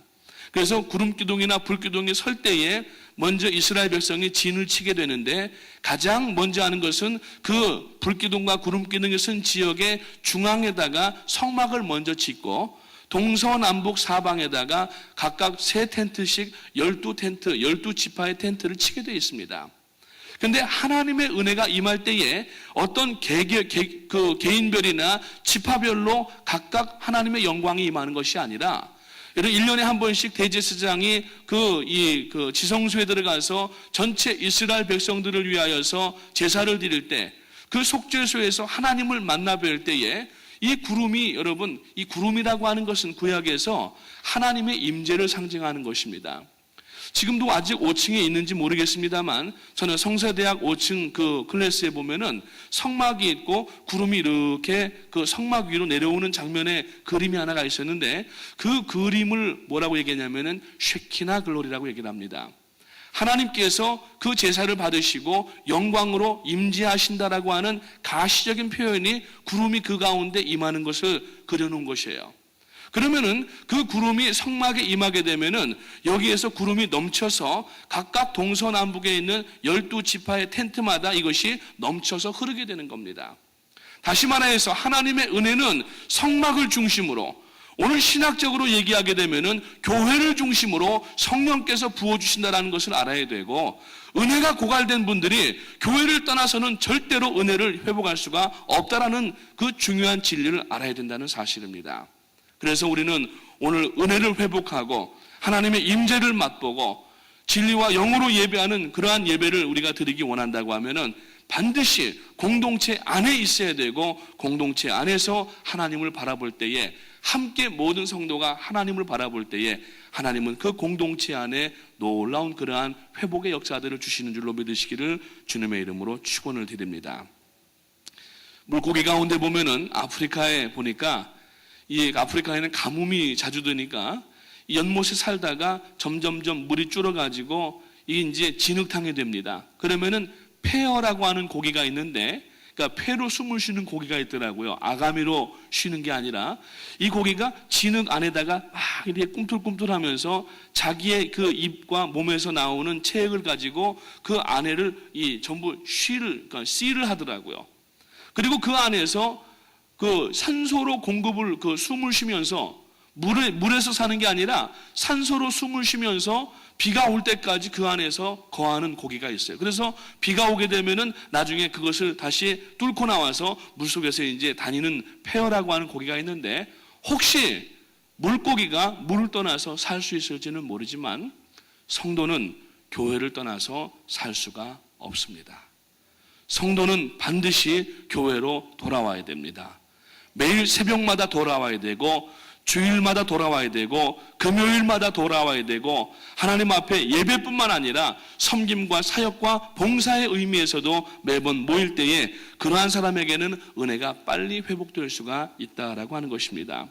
그래서 구름기둥이나 불기둥이 설 때에 먼저 이스라엘 백성이 진을 치게 되는데, 가장 먼저 하는 것은 그 불기둥과 구름기둥이 선 지역의 중앙에다가 성막을 먼저 짓고 동서남북 사방에다가 각각 3텐트씩 12텐트, 12지파의 텐트를 치게 되어 있습니다. 그런데 하나님의 은혜가 임할 때에 어떤 개인별이나 지파별로 각각 하나님의 영광이 임하는 것이 아니라, 여러분 1년에 한 번씩 대제사장이 그 지성소에 들어가서 전체 이스라엘 백성들을 위하여서 제사를 드릴 때 그 속죄소에서 하나님을 만나 뵐 때에 이 구름이 여러분, 이 구름이라고 하는 것은 구약에서 하나님의 임재를 상징하는 것입니다. 지금도 아직 5층에 있는지 모르겠습니다만 저는 성서대학 5층 그 클래스에 보면은 성막이 있고 구름이 이렇게 그 성막 위로 내려오는 장면의 그림이 하나가 있었는데 그 그림을 뭐라고 얘기하냐면은 쉐키나 글로리라고 얘기를 합니다. 하나님께서 그 제사를 받으시고 영광으로 임재하신다라고 하는 가시적인 표현이 구름이 그 가운데 임하는 것을 그려놓은 것이에요. 그러면은 그 구름이 성막에 임하게 되면은 여기에서 구름이 넘쳐서 각각 동서남북에 있는 12지파의 텐트마다 이것이 넘쳐서 흐르게 되는 겁니다. 다시 말해서 하나님의 은혜는 성막을 중심으로, 오늘 신학적으로 얘기하게 되면은 교회를 중심으로 성령께서 부어주신다는 것을 알아야 되고, 은혜가 고갈된 분들이 교회를 떠나서는 절대로 은혜를 회복할 수가 없다라는 그 중요한 진리를 알아야 된다는 사실입니다. 그래서 우리는 오늘 은혜를 회복하고 하나님의 임재를 맛보고 진리와 영으로 예배하는 그러한 예배를 우리가 드리기 원한다고 하면은 반드시 공동체 안에 있어야 되고, 공동체 안에서 하나님을 바라볼 때에, 함께 모든 성도가 하나님을 바라볼 때에 하나님은 그 공동체 안에 놀라운 그러한 회복의 역사들을 주시는 줄로 믿으시기를 주님의 이름으로 축원을 드립니다. 물고기 가운데 보면은 아프리카에 보니까, 이 아프리카에는 가뭄이 자주 드니까 연못에 살다가 점점점 물이 줄어가지고 이게 이제 진흙탕이 됩니다. 그러면은 폐어라고 하는 고기가 있는데, 그러니까 폐로 숨을 쉬는 고기가 있더라고요. 아가미로 쉬는 게 아니라 이 고기가 진흙 안에다가 막 이렇게 꿈틀꿈틀하면서 자기의 그 입과 몸에서 나오는 체액을 가지고 그 안에를 전부 그러니까 씨를 하더라고요. 그리고 그 안에서 그 산소로 공급을 그 숨을 쉬면서 물에서 사는 게 아니라 산소로 숨을 쉬면서 비가 올 때까지 그 안에서 거하는 고기가 있어요. 그래서 비가 오게 되면은 나중에 그것을 다시 뚫고 나와서 물속에서 이제 다니는 폐어라고 하는 고기가 있는데, 혹시 물고기가 물을 떠나서 살 수 있을지는 모르지만 성도는 교회를 떠나서 살 수가 없습니다. 성도는 반드시 교회로 돌아와야 됩니다. 매일 새벽마다 돌아와야 되고, 주일마다 돌아와야 되고, 금요일마다 돌아와야 되고, 하나님 앞에 예배뿐만 아니라 섬김과 사역과 봉사의 의미에서도 매번 모일 때에 그러한 사람에게는 은혜가 빨리 회복될 수가 있다라고 하는 것입니다.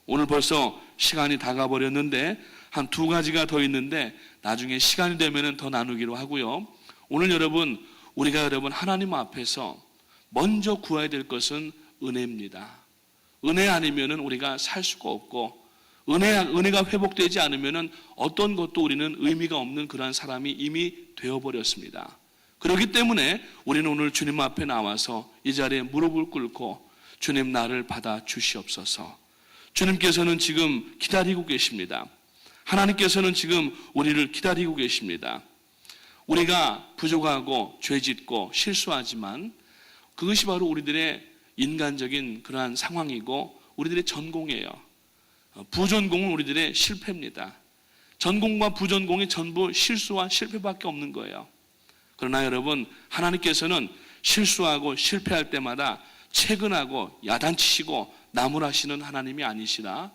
오늘 벌써 시간이 다 가버렸는데 한 2가지가 더 있는데 나중에 시간이 되면 더 나누기로 하고요. 오늘 우리가 하나님 앞에서 먼저 구해야 될 것은 은혜입니다. 은혜 아니면은 우리가 살 수가 없고, 은혜가 회복되지 않으면은 어떤 것도 우리는 의미가 없는 그러한 사람이 이미 되어버렸습니다. 그렇기 때문에 우리는 오늘 주님 앞에 나와서 이 자리에 무릎을 꿇고 주님, 나를 받아 주시옵소서. 주님께서는 지금 기다리고 계십니다. 하나님께서는 지금 우리를 기다리고 계십니다. 우리가 부족하고 죄짓고 실수하지만 그것이 바로 우리들의 인간적인 그러한 상황이고 우리들의 전공이에요. 부전공은 우리들의 실패입니다. 전공과 부전공이 전부 실수와 실패밖에 없는 거예요. 그러나 여러분, 하나님께서는 실수하고 실패할 때마다 채근하고 야단치시고 나무라시는 하나님이 아니시라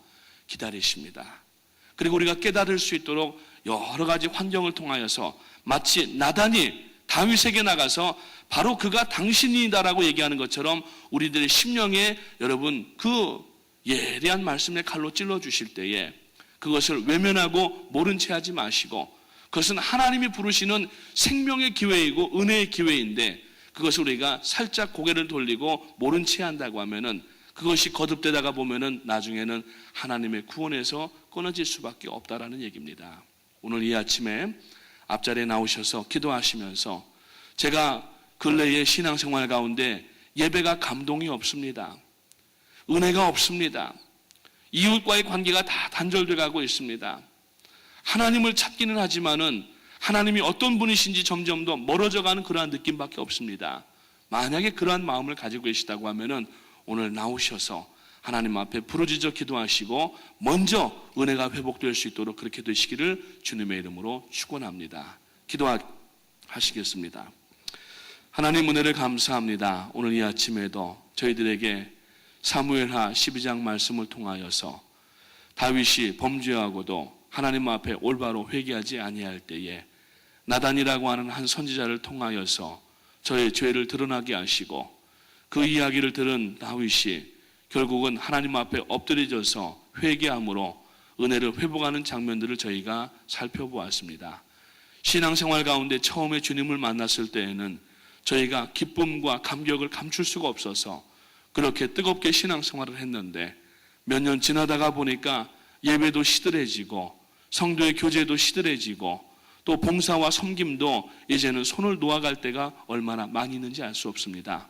기다리십니다. 그리고 우리가 깨달을 수 있도록 여러 가지 환경을 통하여서 마치 나단이 다윗에게 나가서 바로 그가 당신이다라고 얘기하는 것처럼 우리들의 심령에 여러분 그 예리한 말씀의 칼로 찔러 주실 때에 그것을 외면하고 모른 채 하지 마시고, 그것은 하나님이 부르시는 생명의 기회이고 은혜의 기회인데 그것을 우리가 살짝 고개를 돌리고 모른 채 한다고 하면은 그것이 거듭되다가 보면은 나중에는 하나님의 구원에서 끊어질 수밖에 없다라는 얘기입니다. 오늘 이 아침에 앞자리에 나오셔서 기도하시면서, 제가 근래의 신앙생활 가운데 예배가 감동이 없습니다. 은혜가 없습니다. 이웃과의 관계가 다 단절돼 가고 있습니다. 하나님을 찾기는 하지만은 하나님이 어떤 분이신지 점점 더 멀어져 가는 그러한 느낌밖에 없습니다. 만약에 그러한 마음을 가지고 계시다고 하면은 오늘 나오셔서 하나님 앞에 부르짖어 기도하시고 먼저 은혜가 회복될 수 있도록 그렇게 되시기를 주님의 이름으로 축원합니다. 기도하시겠습니다. 하나님, 은혜를 감사합니다. 오늘 이 아침에도 저희들에게 사무엘하 12장 말씀을 통하여서 다윗이 범죄하고도 하나님 앞에 올바로 회개하지 아니할 때에 나단이라고 하는 한 선지자를 통하여서 저의 죄를 드러나게 하시고 그 이야기를 들은 다윗이 결국은 하나님 앞에 엎드려져서 회개함으로 은혜를 회복하는 장면들을 저희가 살펴보았습니다. 신앙생활 가운데 처음에 주님을 만났을 때에는 저희가 기쁨과 감격을 감출 수가 없어서 그렇게 뜨겁게 신앙생활을 했는데 몇 년 지나다가 보니까 예배도 시들해지고 성도의 교제도 시들해지고 또 봉사와 섬김도 이제는 손을 놓아갈 때가 얼마나 많이 있는지 알 수 없습니다.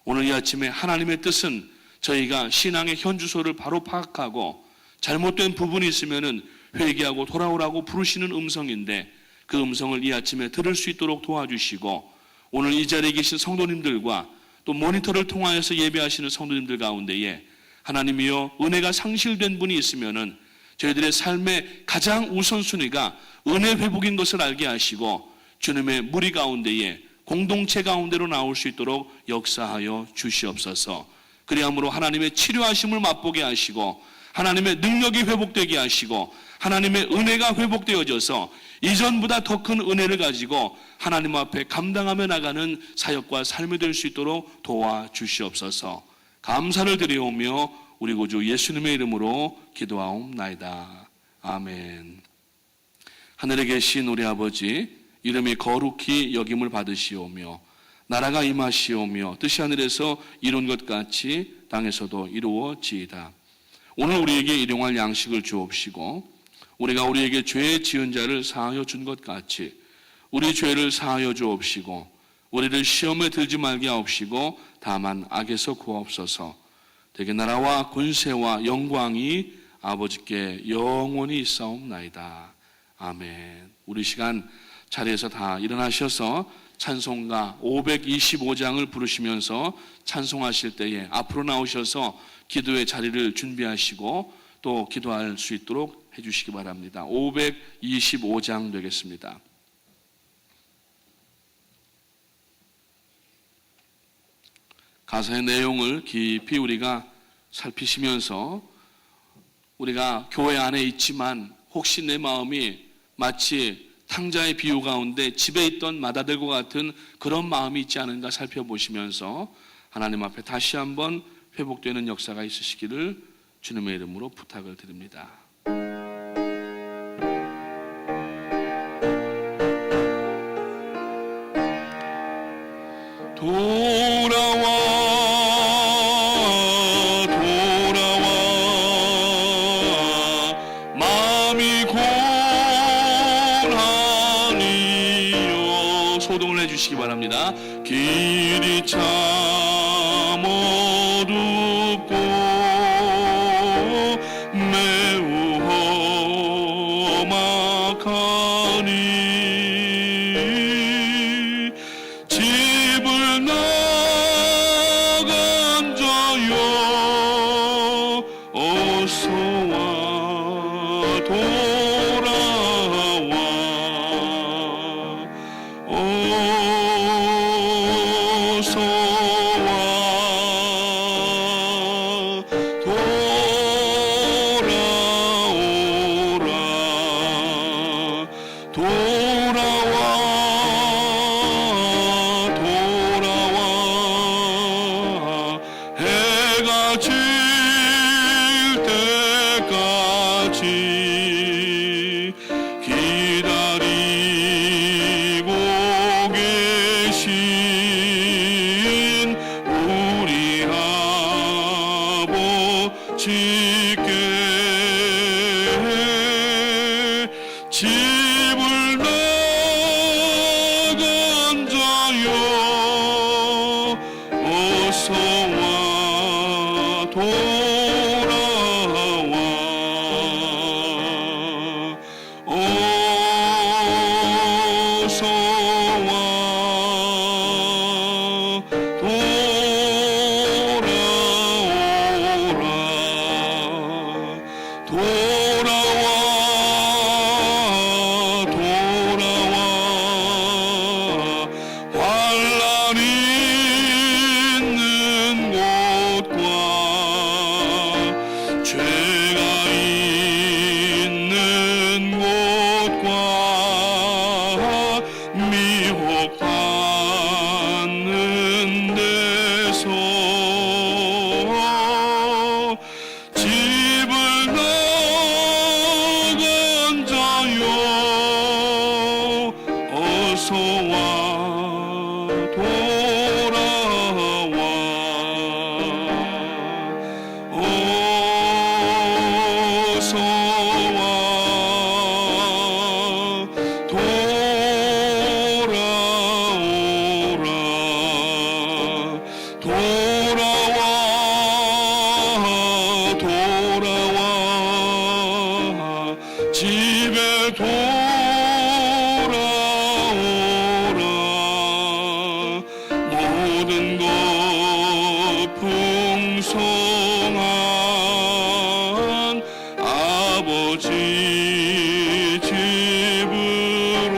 오늘 이 아침에 하나님의 뜻은 저희가 신앙의 현주소를 바로 파악하고 잘못된 부분이 있으면 회개하고 돌아오라고 부르시는 음성인데 그 음성을 이 아침에 들을 수 있도록 도와주시고 오늘 이 자리에 계신 성도님들과 또 모니터를 통하여서 예배하시는 성도님들 가운데에 하나님이여 은혜가 상실된 분이 있으면은 저희들의 삶의 가장 우선순위가 은혜 회복인 것을 알게 하시고 주님의 무리 가운데에 공동체 가운데로 나올 수 있도록 역사하여 주시옵소서. 그리함으로 하나님의 치료하심을 맛보게 하시고 하나님의 능력이 회복되게 하시고 하나님의 은혜가 회복되어져서 이전보다 더 큰 은혜를 가지고 하나님 앞에 감당하며 나가는 사역과 삶이 될 수 있도록 도와주시옵소서. 감사를 드리오며 우리 구주 예수님의 이름으로 기도하옵나이다. 아멘. 하늘에 계신 우리 아버지, 이름이 거룩히 여김을 받으시오며 나라가 임하시오며 뜻이 하늘에서 이룬 것 같이 땅에서도 이루어지이다. 오늘 우리에게 일용할 양식을 주옵시고 우리가 우리에게 죄 지은 자를 사하여 준 것 같이 우리 죄를 사하여 주옵시고 우리를 시험에 들지 말게 하옵시고 다만 악에서 구하옵소서. 되게 나라와 권세와 영광이 아버지께 영원히 있사옵나이다. 아멘. 우리 시간 자리에서 다 일어나셔서 찬송가 525장을 부르시면서 찬송하실 때에 앞으로 나오셔서 기도의 자리를 준비하시고 또 기도할 수 있도록 해주시기 바랍니다. 525장 되겠습니다. 가사의 내용을 깊이 우리가 살피시면서 우리가 교회 안에 있지만 혹시 내 마음이 마치 탕자의 비유 가운데 집에 있던 마다들과 같은 그런 마음이 있지 않은가 살펴보시면서 하나님 앞에 다시 한번 회복되는 역사가 있으시기를 주님의 이름으로 부탁을 드립니다. 소동을 해주시기 바랍니다. 길이 참 어둡고 매우 험악하니 집을 나간 자여 어서와 돌아와 해가 질 때까지 기다리고 계신 우리 아버지께 집을 나간 자여 어서와 돌아와 어서와 돌아와 환난 있는 곳과 죄가 있는 곳과 미혹받는 데서 집을 나간 자여 어서와 돌아와 어서와 돌아오라 돌아와 돌아와 집에 돌아오라 모든 것 풍성한 아버지 집으로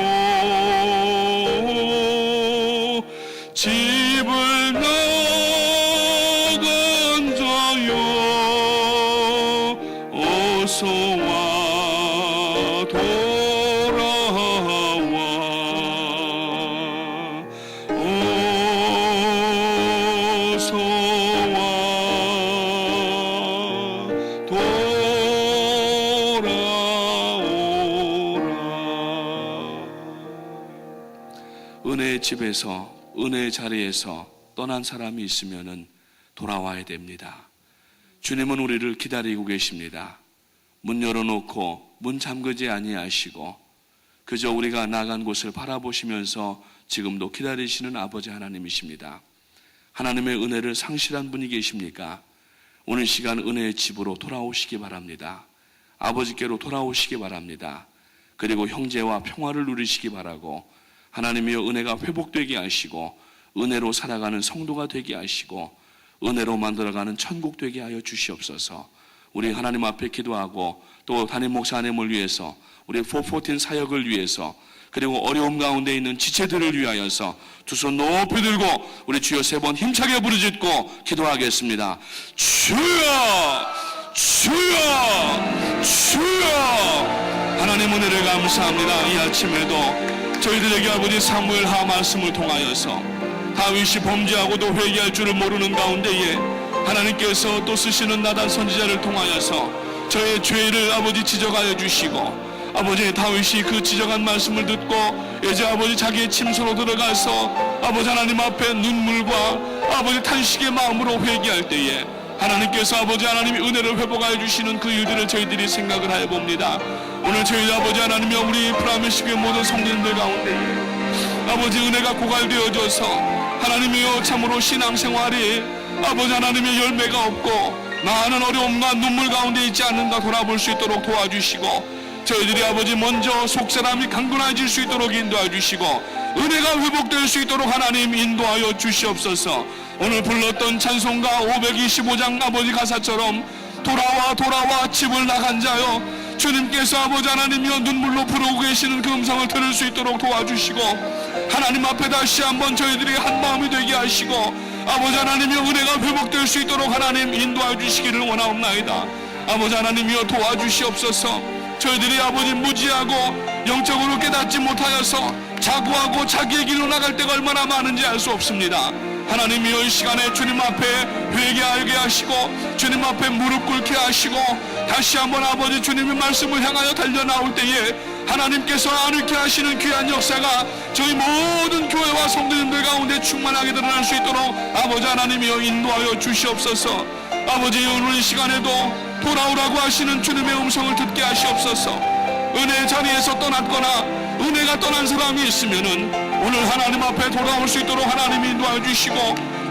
집을 나간 자여 어서와 돌아와 어서와 돌아오라. 은혜의 집에서 은혜의 자리에서 떠난 사람이 있으면은 돌아와야 됩니다. 주님은 우리를 기다리고 계십니다. 문 열어놓고 문 잠그지 아니하시고 그저 우리가 나간 곳을 바라보시면서 지금도 기다리시는 아버지 하나님이십니다. 하나님의 은혜를 상실한 분이 계십니까? 오늘 시간 은혜의 집으로 돌아오시기 바랍니다. 아버지께로 돌아오시기 바랍니다. 그리고 형제와 평화를 누리시기 바라고 하나님이여 은혜가 회복되게 하시고 은혜로 살아가는 성도가 되게 하시고 은혜로 만들어가는 천국 되게 하여 주시옵소서. 우리 하나님 앞에 기도하고 또 담임 목사님을 위해서 우리 414 사역을 위해서 그리고 어려움 가운데 있는 지체들을 위하여서 두 손 높이 들고 우리 주여 3번 힘차게 부르짖고 기도하겠습니다. 주여 주여 주여. 하나님 은혜를 감사합니다. 이 아침에도 저희들에게 아버지 사무엘하 말씀을 통하여서 다윗이 범죄하고도 회개할 줄을 모르는 가운데에 하나님께서 또 쓰시는 나단 선지자를 통하여서 저의 죄를 아버지 지적하여 주시고 아버지 다윗이 그 지적한 말씀을 듣고 이제 아버지 자기의 침소로 들어가서 아버지 하나님 앞에 눈물과 아버지 탄식의 마음으로 회개할 때에 하나님께서 아버지 하나님이 은혜를 회복하여 주시는 그 일들을 저희들이 생각을 하여 봅니다. 오늘 저희 아버지 하나님이 우리 프라미식의 모든 성도님들 가운데에 아버지 은혜가 고갈되어져서 하나님이여 참으로 신앙생활이 아버지 하나님의 열매가 없고 많은 어려움과 눈물 가운데 있지 않는가 돌아볼 수 있도록 도와주시고 저희들이 아버지 먼저 속사람이 강건해질 수 있도록 인도해 주시고 은혜가 회복될 수 있도록 하나님 인도하여 주시옵소서. 오늘 불렀던 찬송가 525장 아버지 가사처럼 돌아와 집을 나간 자여 주님께서 아버지 하나님이여 눈물로 부르고 계시는 그 음성을 들을 수 있도록 도와주시고 하나님 앞에 다시 한번 저희들이 한 마음이 되게 하시고 아버지 하나님이여 은혜가 회복될 수 있도록 하나님 인도해 주시기를 원하옵나이다. 아버지 하나님이여 도와주시옵소서. 저희들이 아버지 무지하고 영적으로 깨닫지 못하여서 자고하고 자기의 길로 나갈 때가 얼마나 많은지 알 수 없습니다. 하나님이여 이 시간에 주님 앞에 회개하게 하시고 주님 앞에 무릎 꿇게 하시고 다시 한번 아버지 주님의 말씀을 향하여 달려나올 때에 하나님께서 안위케 하시는 귀한 역사가 저희 모든 교회와 성도님들 가운데 충만하게 드러날 수 있도록 아버지 하나님이여 인도하여 주시옵소서. 아버지 오늘 이 시간에도 돌아오라고 하시는 주님의 음성을 듣게 하시옵소서. 은혜의 자리에서 떠났거나 은혜가 떠난 사람이 있으면은 오늘 하나님 앞에 돌아올 수 있도록 하나님이 인도하여 주시고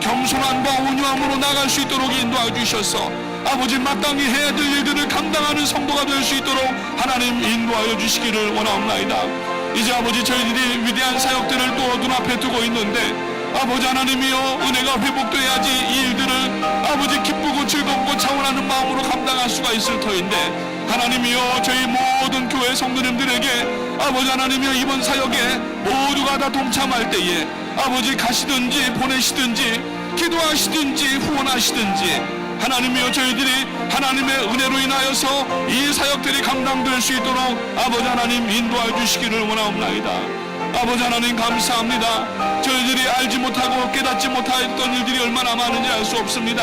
겸손함과 온유함으로 나갈 수 있도록 인도하여 주셔서 아버지 마땅히 해야 될 일들을 감당하는 성도가 될 수 있도록 하나님 인도하여 주시기를 원하옵나이다. 이제 아버지 저희들이 위대한 사역들을 또 눈앞에 두고 있는데 아버지 하나님이여 은혜가 회복돼야지 이 일들을 아버지 기쁘고 즐겁고 차원하는 마음으로 감당할 수가 있을 터인데 하나님이여 저희 모든 교회 성도님들에게 아버지 하나님이여 이번 사역에 모두가 다 동참할 때에 아버지 가시든지 보내시든지 기도하시든지 후원하시든지 하나님이여 저희들이 하나님의 은혜로 인하여서 이 사역들이 감당될 수 있도록 아버지 하나님 인도하여 주시기를 원하옵나이다. 아버지 하나님 감사합니다. 저희들이 알지 못하고 깨닫지 못하였던 일들이 얼마나 많은지 알 수 없습니다.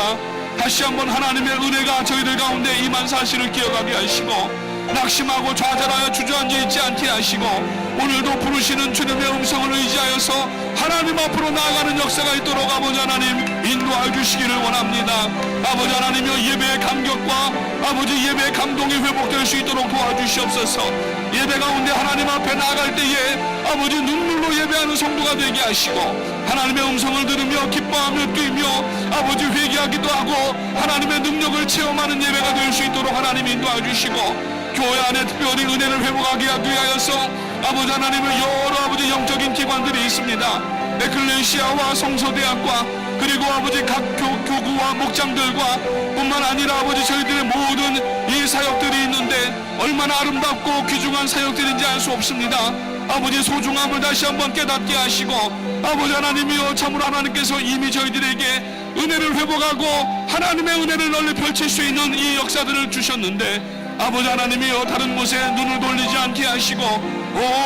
다시 한번 하나님의 은혜가 저희들 가운데 임한 사실을 기억하게 하시고 낙심하고 좌절하여 주저앉아 있지 않게 하시고 오늘도 부르시는 주님의 음성을 의지하여서 하나님 앞으로 나아가는 역사가 있도록 아버지 하나님 인도하여 주시기를 원합니다. 아버지 하나님여 예배의 감격과 아버지 예배의 감동이 회복될 수 있도록 도와주시옵소서. 예배 가운데 하나님 앞에 나아갈 때에 아버지 눈물로 예배하는 성도가 되게 하시고 하나님의 음성을 들으며 기뻐하며 뛰며 아버지 회개하기도 하고 하나님의 능력을 체험하는 예배가 될 수 있도록 하나님 인도하여 주시고 교회 안에 특별히 은혜를 회복하기 위하여서 아버지 하나님의 여러 아버지 영적인 기관들이 있습니다. 에클레시아와 성서대학과 그리고 아버지 각 교구와 목장들과 뿐만 아니라 아버지 저희들의 모든 이 사역들이 있는데 얼마나 아름답고 귀중한 사역들인지 알 수 없습니다. 아버지 소중함을 다시 한번 깨닫게 하시고 아버지 하나님이여 참으로 하나님께서 이미 저희들에게 은혜를 회복하고 하나님의 은혜를 널리 펼칠 수 있는 이 역사들을 주셨는데 아버지 하나님이여 다른 곳에 눈을 돌리지 않게 하시고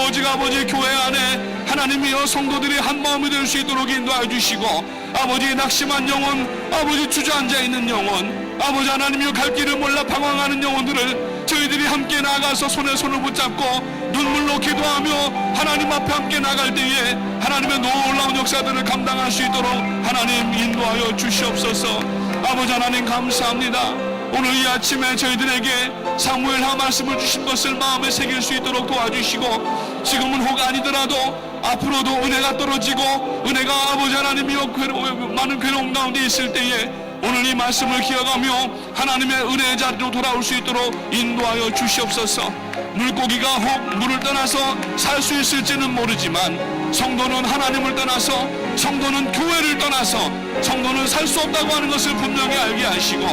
오직 아버지 교회 안에 하나님이여 성도들이 한 마음이 될 수 있도록 인도하여 주시고 아버지 낙심한 영혼 아버지 주저앉아 있는 영혼 아버지 하나님이여 갈 길을 몰라 방황하는 영혼들을 저희들이 함께 나가서 손에 손을 붙잡고 눈물로 기도하며 하나님 앞에 함께 나갈 때에 하나님의 놀라운 역사들을 감당할 수 있도록 하나님 인도하여 주시옵소서. 아버지 하나님 감사합니다. 오늘 이 아침에 저희들에게 사무엘하 말씀을 주신 것을 마음에 새길 수 있도록 도와주시고 지금은 혹 아니더라도 앞으로도 은혜가 떨어지고 은혜가 아버지 하나님이여 많은 괴로움 가운데 있을 때에 오늘 이 말씀을 기억하며 하나님의 은혜의 자리로 돌아올 수 있도록 인도하여 주시옵소서. 물고기가 혹 물을 떠나서 살 수 있을지는 모르지만 성도는 하나님을 떠나서 성도는 교회를 떠나서 성도는 살 수 없다고 하는 것을 분명히 알게 하시고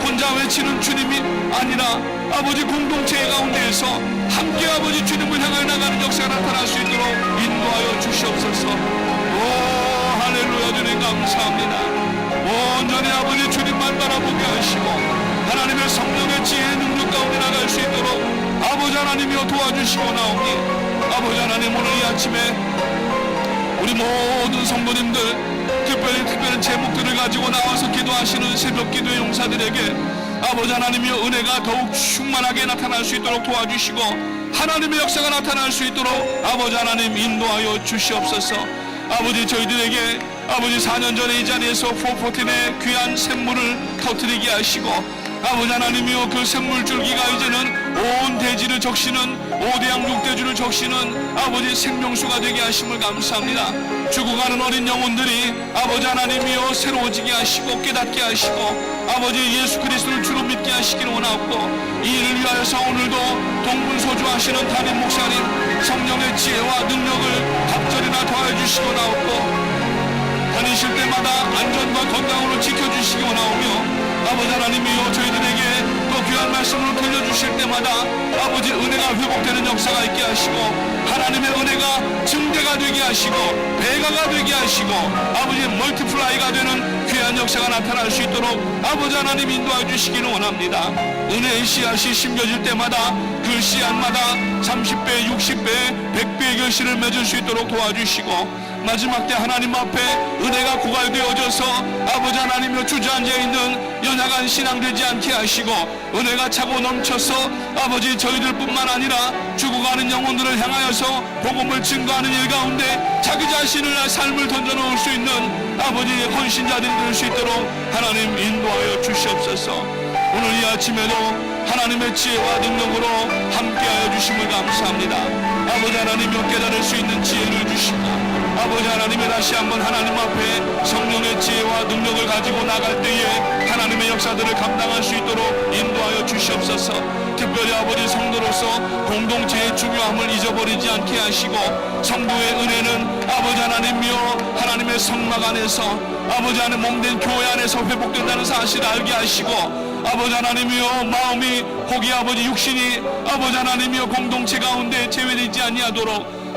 혼자 외치는 주님이 아니라 아버지 공동체 가운데에서 함께 아버지 주님을 향해 나가는 역사가 나타날 수 있도록 인도하여 주시옵소서. 오 할렐루야 주님 감사합니다. 온전히 아버지 주님만 바라보게 하시고 하나님의 성령의 지혜의 능력 가운데 나갈 수 있도록 아버지 하나님이여 도와주시고 나오니 아버지 하나님 오늘 이 아침에 우리 모든 성도님들 특별히 제목들을 가지고 나와서 기도하시는 새벽 기도의 용사들에게 아버지 하나님이여 은혜가 더욱 충만하게 나타날 수 있도록 도와주시고 하나님의 역사가 나타날 수 있도록 아버지 하나님 인도하여 주시옵소서. 아버지 저희들에게 아버지 4년 전에 이 자리에서 414의 귀한 샘물을 터뜨리게 하시고 아버지 하나님이여 그 샘물줄기가 이제는 온 대지를 적시는 5대양 6대주를 적시는 아버지 생명수가 되게 하심을 감사합니다. 죽어가는 어린 영혼들이 아버지 하나님이여 새로워지게 하시고 깨닫게 하시고 아버지 예수 그리스도를 주로 믿게 하시기를 원하옵고 이 일을 위하여서 오늘도 동분소주하시는 담임 목사님 성령의 지혜와 능력을 갑절이나 더하여 주시고 나옵고 다니실 때마다 안전과 건강으로 지켜주시기 원하오며 아버지 하나님이여 저희들에게 또 귀한 말씀을 들려주실 때마다 아버지 은혜가 회복되는 역사가 있게 하시고 하나님의 은혜가 증대가 되게 하시고 배가가 되게 하시고 아버지 멀티플라이가 되는 귀한 역사가 나타날 수 있도록 아버지 하나님 인도해 주시기를 원합니다. 은혜의 씨앗이 심겨질 때마다 그 씨앗마다 30배, 60배, 100배의 결실을 맺을 수 있도록 도와주시고 마지막 때 하나님 앞에 은혜가 고갈되어져서 아버지 하나님여 주저앉아 있는 연약한 신앙 되지 않게 하시고 은혜가 차고 넘쳐서 아버지 저희들뿐만 아니라 죽어가는 영혼들을 향하여서 복음을 증거하는 일 가운데 자기 자신을 삶을 던져놓을 수 있는 아버지 헌신자들이 될 수 있도록 하나님 인도하여 주시옵소서. 오늘 이 아침에도 하나님의 지혜와 능력으로 함께하여 주심을 감사합니다. 아버지 하나님여 깨달을 수 있는 지혜를 주시고 아버지 하나님이 다시 한번 하나님 앞에 성령의 지혜와 능력을 가지고 나갈 때에 하나님의 역사들을 감당할 수 있도록 인도하여 주시옵소서. 특별히 아버지 성도로서 공동체의 중요함을 잊어버리지 않게 하시고 성도의 은혜는 아버지 하나님이여 하나님의 성막 안에서 아버지 하나님 몸된 교회 안에서 회복된다는 사실을 알게 하시고 아버지 하나님이여 마음이 혹이 아버지 육신이 아버지 하나님이여 공동체 가운데 제외되지 아니하도록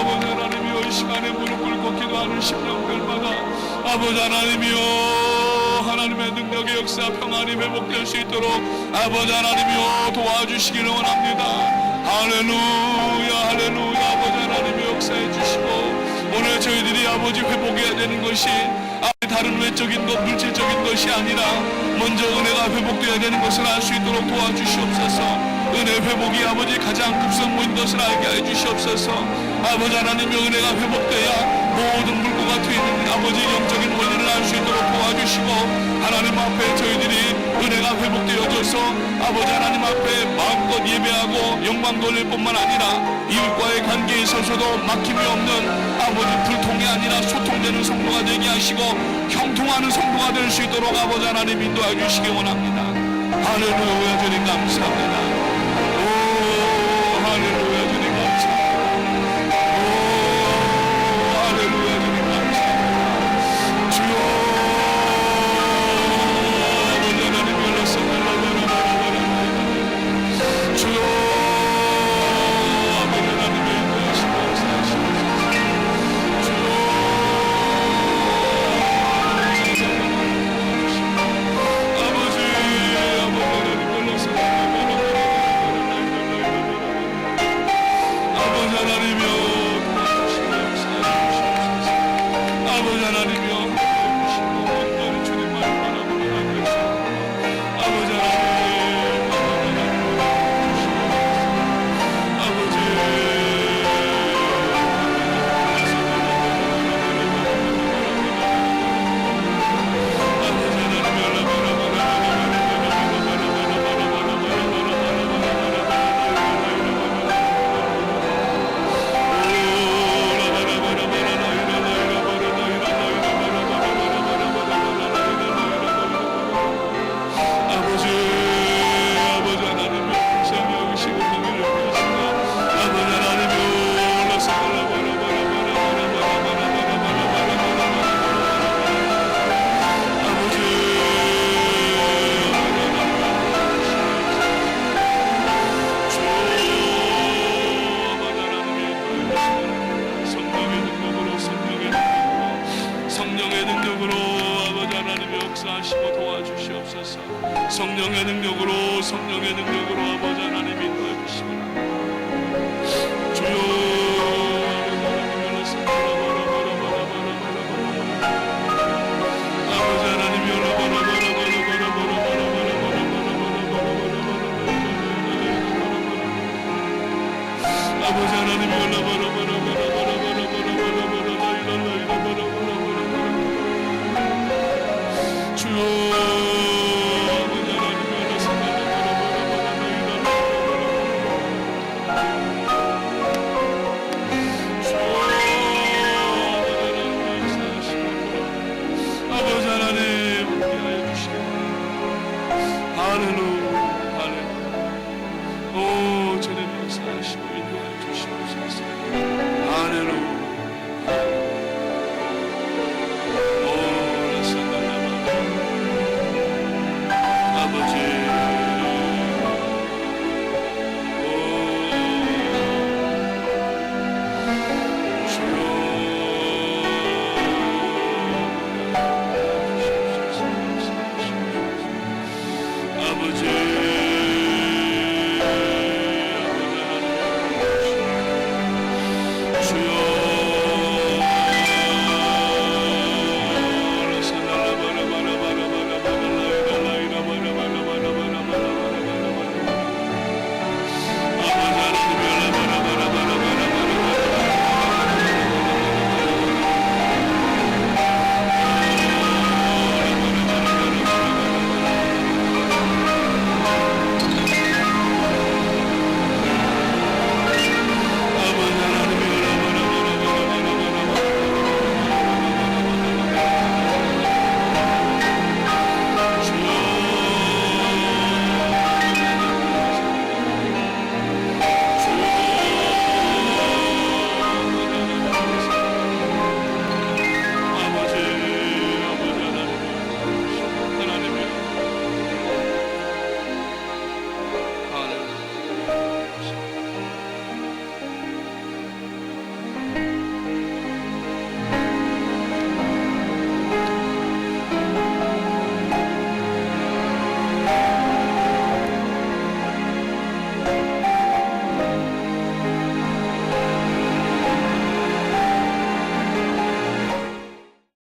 아버지 하나님이여 이 시간에 무릎 꿇고 기도하는 심령들마다 아버지 하나님이여 하나님의 능력의 역사 평안이 회복될 수 있도록 아버지 하나님이여 도와주시기를 원합니다. 할렐루야 할렐루야. 아버지 하나님의 역사해 주시고 오늘 저희들이 아버지 회복해야 되는 것이 다른 외적인 것 물질적인 것이 아니라 먼저 은혜가 회복되어야 되는 것을 알 수 있도록 도와주시옵소서. 은혜 회복이 아버지 가장 급선무인 것을 알게 해주시옵소서. 아버지 하나님의 은혜가 회복되어야 모든 물고가 트이는 아버지 영적인 원리를 알 수 있도록 도와주시고 하나님 앞에 저희들이 은혜가 회복되어져서 아버지 하나님 앞에 마음껏 예배하고 영광 돌릴 뿐만 아니라 이웃과의 관계에 있어서도 막힘이 없는 아버지 불통이 아니라 소통되는 성도가 되게 하시고 형통하는 성도가 될 수 있도록 아버지 하나님 인도해 주시기 원합니다. 할렐루야. 주님 감사합니다. 오 할렐루야. 주님 감사합니다. 오 할렐루야. 주님 감사합니다. 주여 아버지 하나님 연락서 주여 아버지 하나님의 인도하시고 역사하시옵소서. 주여 성령의 능력으로 아버지 하나님 인도해 주시구나. 주여 아버지 하나님 아버지 하나님 주여